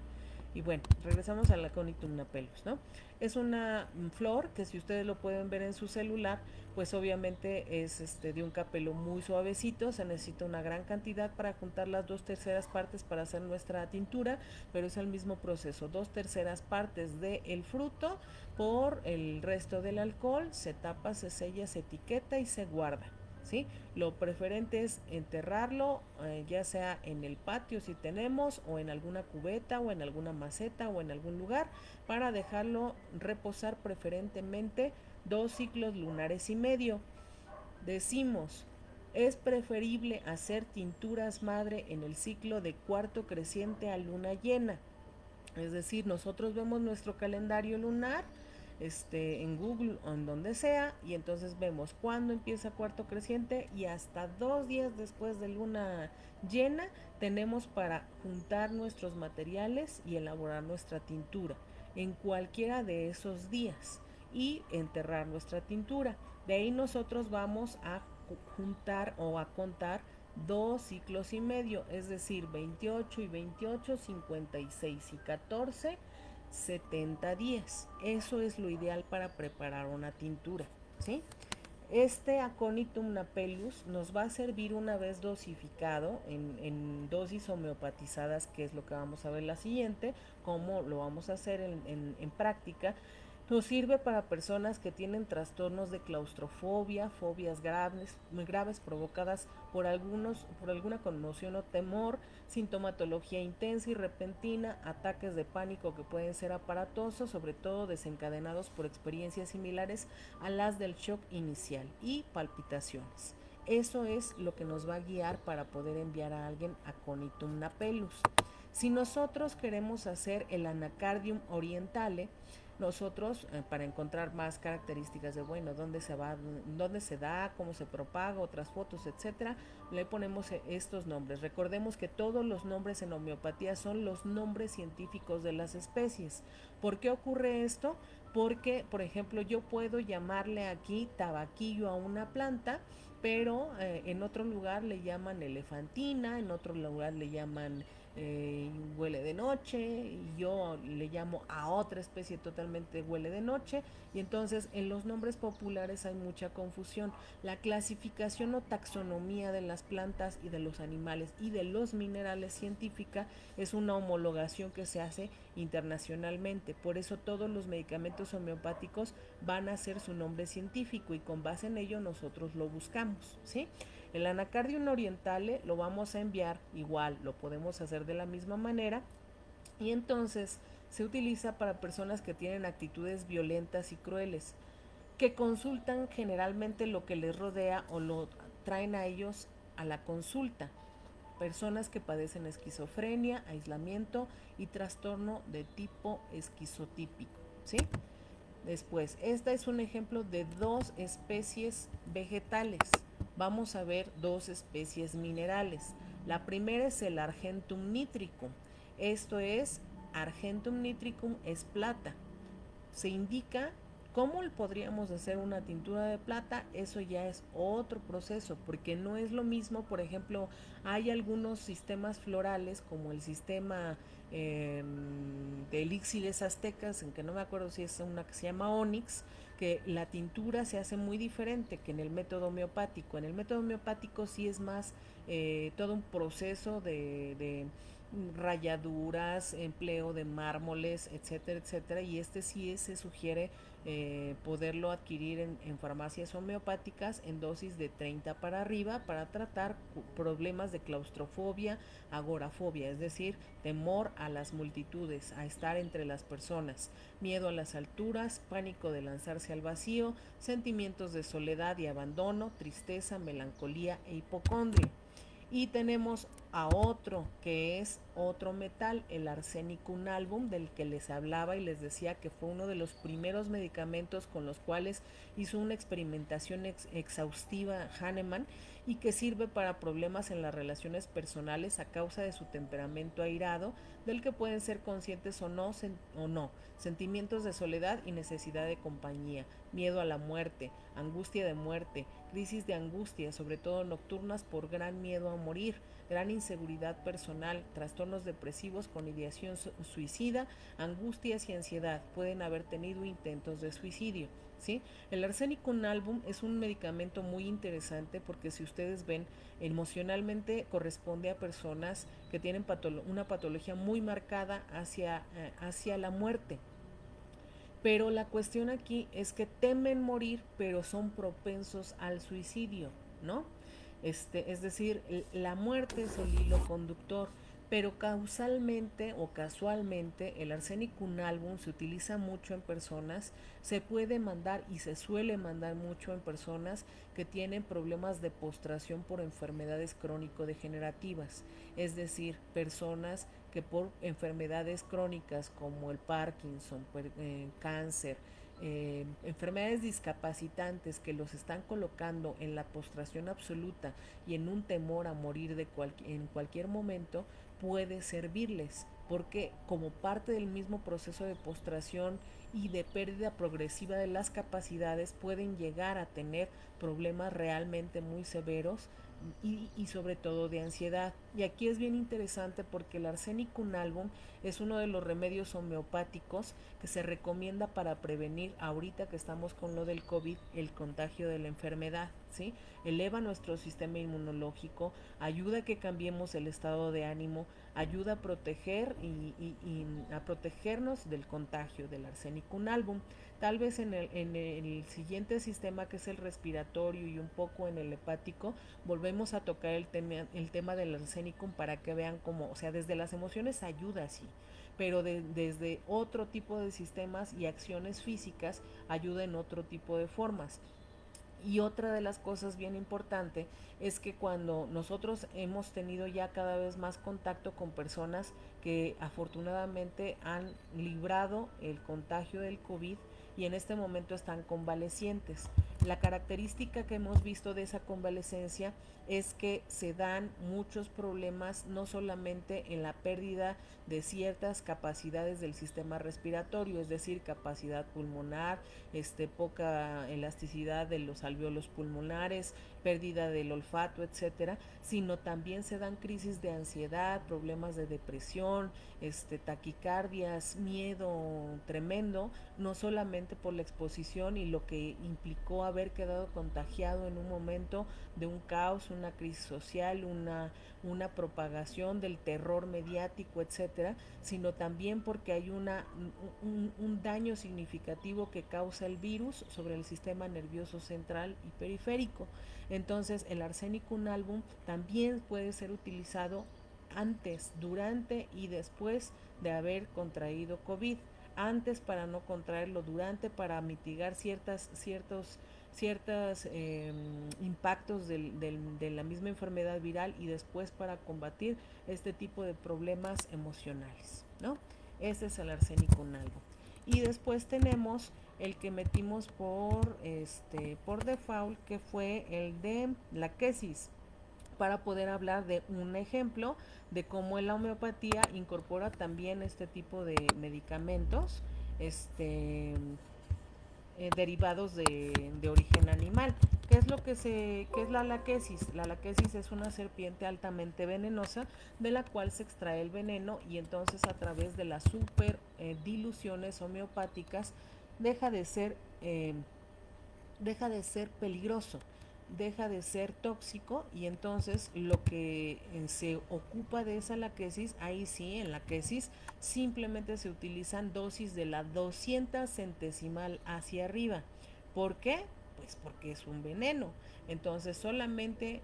Speaker 2: Y bueno, regresamos a la Aconitum napellus, ¿no? Es una flor que, si ustedes lo pueden ver en su celular, pues obviamente es de un capelo muy suavecito. Se necesita una gran cantidad para juntar las 2/3 partes para hacer nuestra tintura, pero es el mismo proceso: 2/3 partes del fruto por el resto del alcohol, se tapa, se sella, se etiqueta y se guarda. ¿Sí? Lo preferente es enterrarlo, ya sea en el patio si tenemos, o en alguna cubeta, o en alguna maceta, o en algún lugar, para dejarlo reposar preferentemente 2 ciclos lunares y medio. Decimos, es preferible hacer tinturas madre en el ciclo de cuarto creciente a luna llena. Es decir, nosotros vemos nuestro calendario lunar, en Google o en donde sea, y entonces vemos cuándo empieza cuarto creciente, y hasta 2 días después de luna llena tenemos para juntar nuestros materiales y elaborar nuestra tintura en cualquiera de esos días y enterrar nuestra tintura. De ahí nosotros vamos a juntar o a contar 2 ciclos y medio, es decir, 28 y 28, 56 y 14, 70 días. Eso es lo ideal para preparar una tintura, ¿sí? Este Aconitum napellus nos va a servir una vez dosificado en dosis homeopatizadas, que es lo que vamos a ver la siguiente, cómo lo vamos a hacer en práctica. Nos sirve para personas que tienen trastornos de claustrofobia, fobias graves, muy graves, provocadas por alguna conmoción o temor, sintomatología intensa y repentina, ataques de pánico que pueden ser aparatosos, sobre todo desencadenados por experiencias similares a las del shock inicial, y palpitaciones. Eso es lo que nos va a guiar para poder enviar a alguien a Aconitum napellus. Si nosotros queremos hacer el Anacardium orientale, nosotros, para encontrar más características de, bueno, dónde se da, cómo se propaga, otras fotos, etcétera, le ponemos estos nombres. Recordemos que todos los nombres en homeopatía son los nombres científicos de las especies. ¿Por qué ocurre esto? Porque, por ejemplo, yo puedo llamarle aquí tabaquillo a una planta, pero en otro lugar le llaman elefantina, en otro lugar le llaman huele de noche, y yo le llamo a otra especie totalmente huele de noche, y entonces en los nombres populares hay mucha confusión. La clasificación o taxonomía de las plantas y de los animales y de los minerales científica es una homologación que se hace internacionalmente. Por eso todos los medicamentos homeopáticos van a ser su nombre científico, y con base en ello nosotros lo buscamos, ¿sí? El Anacardium orientale lo vamos a enviar igual, lo podemos hacer de la misma manera, y entonces se utiliza para personas que tienen actitudes violentas y crueles, que consultan generalmente lo que les rodea o lo traen a ellos a la consulta. Personas que padecen esquizofrenia, aislamiento y trastorno de tipo esquizotípico, ¿sí? Después, este es un ejemplo de 2 especies vegetales. Vamos a ver 2 especies minerales. La primera es el Argentum nitricum. Esto es, Argentum nitricum es plata. Se indica cómo podríamos hacer una tintura de plata. Eso ya es otro proceso, porque no es lo mismo. Por ejemplo, hay algunos sistemas florales, como el sistema de elixires aztecas, en que no me acuerdo si es una que se llama Onix, que la tintura se hace muy diferente que en el método homeopático. En el método homeopático sí es más todo un proceso rayaduras, empleo de mármoles, etcétera, etcétera, y sí se sugiere poderlo adquirir en farmacias homeopáticas en dosis de 30 para arriba para tratar problemas de claustrofobia, agorafobia, es decir, temor a las multitudes, a estar entre las personas, miedo a las alturas, pánico de lanzarse al vacío, sentimientos de soledad y abandono, tristeza, melancolía e hipocondria. Y tenemos a otro que es otro metal, el arsénico album, del que les hablaba y les decía que fue uno de los primeros medicamentos con los cuales hizo una experimentación exhaustiva Hahnemann y que sirve para problemas en las relaciones personales a causa de su temperamento airado, del que pueden ser conscientes o no, sentimientos de soledad y necesidad de compañía, miedo a la muerte, angustia de muerte, crisis de angustia, sobre todo nocturnas por gran miedo a morir, gran inseguridad personal, trastornos depresivos con ideación suicida, angustias y ansiedad. Pueden haber tenido intentos de suicidio. ¿Sí? El arsénico album es un medicamento muy interesante porque si ustedes ven, emocionalmente corresponde a personas que tienen una patología muy marcada hacia la muerte. Pero la cuestión aquí es que temen morir, pero son propensos al suicidio, ¿no? Es decir, la muerte es el hilo conductor, pero causalmente o casualmente el arsénico album se utiliza mucho en personas, se puede mandar y se suele mandar mucho en personas que tienen problemas de postración por enfermedades crónico-degenerativas, es decir, personas que por enfermedades crónicas como el Parkinson, cáncer, enfermedades discapacitantes que los están colocando en la postración absoluta y en un temor a morir en cualquier momento, puede servirles, porque como parte del mismo proceso de postración y de pérdida progresiva de las capacidades pueden llegar a tener problemas realmente muy severos y sobre todo de ansiedad. Y aquí es bien interesante porque el arsénico album es uno de los remedios homeopáticos que se recomienda para prevenir, ahorita que estamos con lo del COVID, el contagio de la enfermedad, ¿sí? Eleva nuestro sistema inmunológico, ayuda a que cambiemos el estado de ánimo, ayuda a proteger y a protegernos del contagio del arsénico album. Tal vez en el siguiente sistema, que es el respiratorio y un poco en el hepático, volvemos a tocar el tema del arsénico para que vean cómo, o sea, desde las emociones ayuda, sí, pero desde otro tipo de sistemas y acciones físicas ayuda en otro tipo de formas. Y otra de las cosas bien importante es que cuando nosotros hemos tenido ya cada vez más contacto con personas que afortunadamente han librado el contagio del COVID y en este momento están convalecientes. La característica que hemos visto de esa convalecencia es que se dan muchos problemas no solamente en la pérdida de ciertas capacidades del sistema respiratorio, es decir, capacidad pulmonar, poca elasticidad de los alvéolos pulmonares, pérdida del olfato, etcétera, sino también se dan crisis de ansiedad, problemas de depresión, taquicardias, miedo tremendo, no solamente por la exposición y lo que implicó haber quedado contagiado en un momento de un caos, una crisis social, una propagación del terror mediático, etcétera, sino también porque hay un daño significativo que causa el virus sobre el sistema nervioso central y periférico. Entonces, el arsénico album también puede ser utilizado antes, durante y después de haber contraído COVID. Antes para no contraerlo, durante para mitigar ciertos impactos de la misma enfermedad viral y después para combatir este tipo de problemas emocionales, ¿no? Ese es el arsénico album. Y después tenemos el que metimos por default, que fue el de la quesis, para poder hablar de un ejemplo de cómo la homeopatía incorpora también este tipo de medicamentos derivados de origen animal. ¿Qué es qué es la laquesis? La laquesis es una serpiente altamente venenosa de la cual se extrae el veneno y entonces a través de las super diluciones homeopáticas deja de ser, deja de ser peligroso. deja de ser tóxico y entonces lo que se ocupa de esa laquesis, ahí sí, en laquesis simplemente se utilizan dosis de la 200 centesimal hacia arriba. ¿Por qué? Pues porque es un veneno. Entonces solamente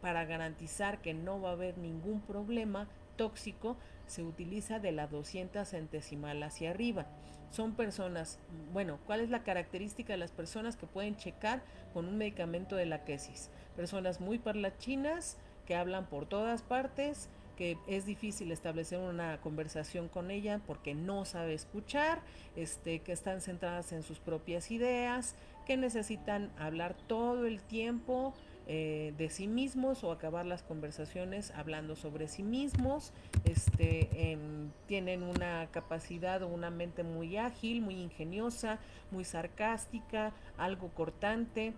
Speaker 2: para garantizar que no va a haber ningún problema tóxico, se utiliza de la 200 centesimal hacia arriba. Son personas, bueno, ¿cuál es la característica de las personas que pueden checar con un medicamento de la quesis? Personas muy parlachinas, que hablan por todas partes, que es difícil establecer una conversación con ella porque no sabe escuchar, que están centradas en sus propias ideas, que necesitan hablar todo el tiempo de sí mismos o acabar las conversaciones hablando sobre sí mismos, tienen una capacidad o una mente muy ágil, muy ingeniosa, muy sarcástica, algo cortante,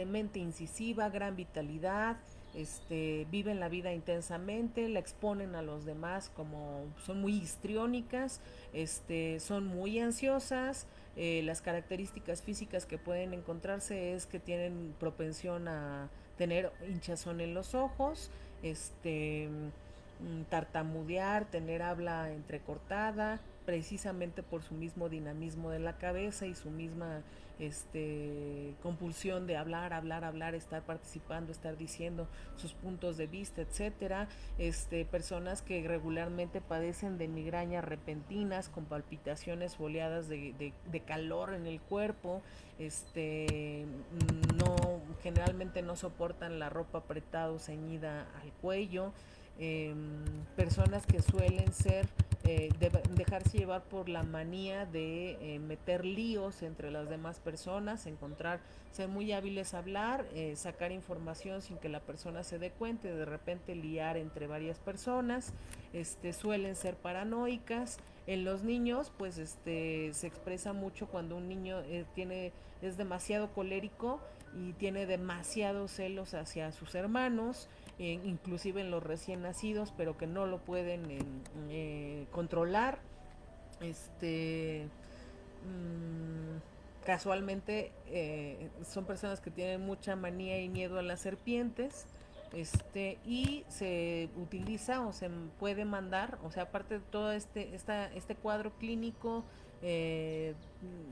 Speaker 2: mente incisiva, gran vitalidad, viven la vida intensamente, la exponen a los demás como son muy histriónicas, son muy ansiosas. Las características físicas que pueden encontrarse es que tienen propensión a tener hinchazón en los ojos, tartamudear, tener habla entrecortada, precisamente por su mismo dinamismo de la cabeza y su misma compulsión de hablar, hablar, hablar, estar participando, estar diciendo sus puntos de vista, etcétera. Personas que regularmente padecen de migrañas repentinas con palpitaciones foliadas de calor en el cuerpo, no, generalmente no soportan la ropa apretada o ceñida al cuello, personas que suelen ser dejarse llevar por la manía de meter líos entre las demás personas, encontrar, ser muy hábiles a hablar, sacar información sin que la persona se dé cuenta y de repente liar entre varias personas, suelen ser paranoicas. En los niños, pues se expresa mucho cuando un niño es demasiado colérico y tiene demasiados celos hacia sus hermanos, inclusive en los recién nacidos, pero que no lo pueden controlar. Este, Casualmente son personas que tienen mucha manía y miedo a las serpientes, y se utiliza o se puede mandar, o sea, aparte de todo este cuadro clínico,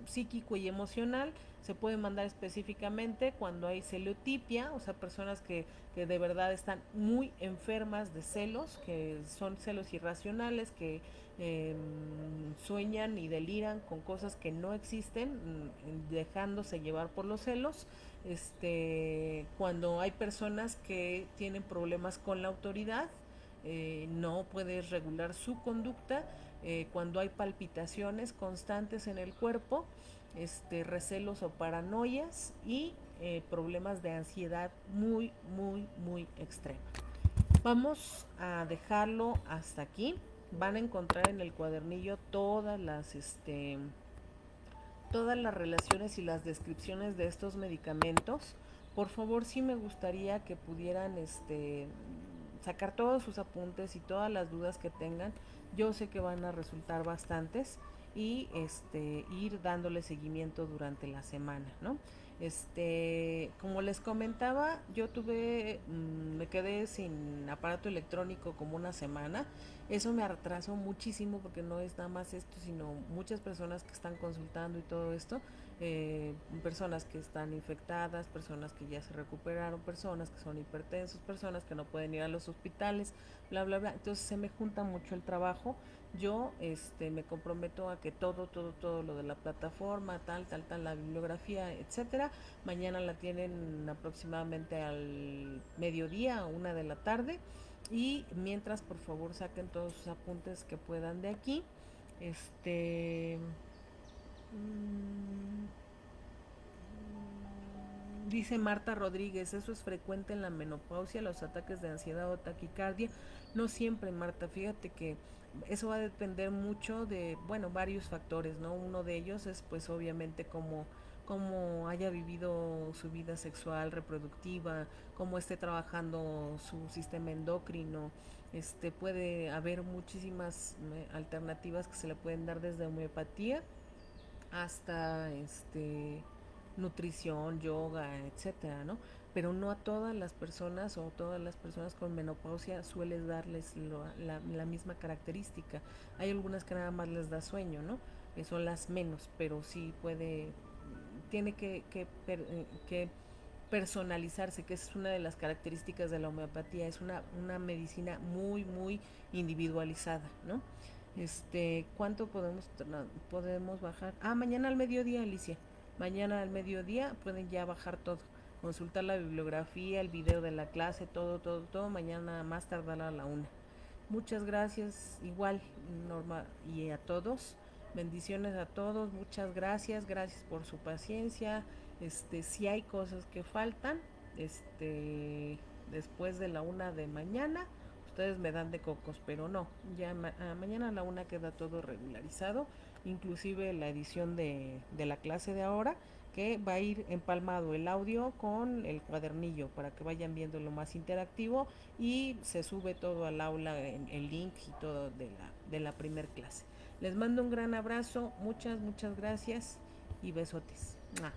Speaker 2: psíquico y emocional, se puede mandar específicamente cuando hay celotipia, o sea, personas que de verdad están muy enfermas de celos, que son celos irracionales, que sueñan y deliran con cosas que no existen, dejándose llevar por los celos. Cuando hay personas que tienen problemas con la autoridad, no puedes regular su conducta, cuando hay palpitaciones constantes en el cuerpo, recelos o paranoias y problemas de ansiedad muy, muy, muy extrema. Vamos a dejarlo hasta aquí. Van a encontrar en el cuadernillo todas las relaciones y las descripciones de estos medicamentos. Por favor, sí me gustaría que pudieran sacar todos sus apuntes y todas las dudas que tengan. Yo sé que van a resultar bastantes y ir dándole seguimiento durante la semana, ¿no? Como les comentaba, yo me quedé sin aparato electrónico como una semana. Eso me atrasó muchísimo porque no es nada más esto, sino muchas personas que están consultando y todo esto, personas que están infectadas, personas que ya se recuperaron, personas que son hipertensos, personas que no pueden ir a los hospitales, bla, bla, bla. Entonces se me junta mucho el trabajo. Yo me comprometo a que todo lo de la plataforma, tal, la bibliografía, etcétera, mañana la tienen aproximadamente al mediodía o 1 de la tarde. Y mientras, por favor, saquen todos sus apuntes que puedan de aquí. Este. mmm, Dice Marta Rodríguez, eso es frecuente en la menopausia, los ataques de ansiedad o taquicardia. No siempre, Marta, fíjate que eso va a depender mucho de, bueno, varios factores, ¿no? Uno de ellos es pues obviamente cómo haya vivido su vida sexual, reproductiva, cómo esté trabajando su sistema endocrino. Puede haber muchísimas alternativas que se le pueden dar desde homeopatía hasta nutrición, yoga, etcétera, ¿no? Pero no a todas las personas o todas las personas con menopausia sueles darles la misma característica. Hay algunas que nada más les da sueño, ¿no? Que son las menos, pero sí puede, tiene que personalizarse, que es una de las características de la homeopatía, es una medicina muy, muy individualizada, ¿no? ¿Cuánto podemos bajar? Ah, mañana al mediodía, Alicia. Mañana al mediodía pueden ya bajar todo. Consultar la bibliografía, el video de la clase, todo, todo, todo. Mañana más tardar a la 1. Muchas gracias, igual, Norma, y a todos. Bendiciones a todos, muchas gracias, gracias por su paciencia. Si hay cosas que faltan, después de la 1 de mañana, ustedes me dan de cocos, pero no, ya mañana a la 1 queda todo regularizado, inclusive la edición de la clase de ahora, que va a ir empalmado el audio con el cuadernillo para que vayan viendo lo más interactivo, y se sube todo al aula en el link y todo de la primer clase. Les mando un gran abrazo, muchas, muchas gracias y besotes. ¡Mua!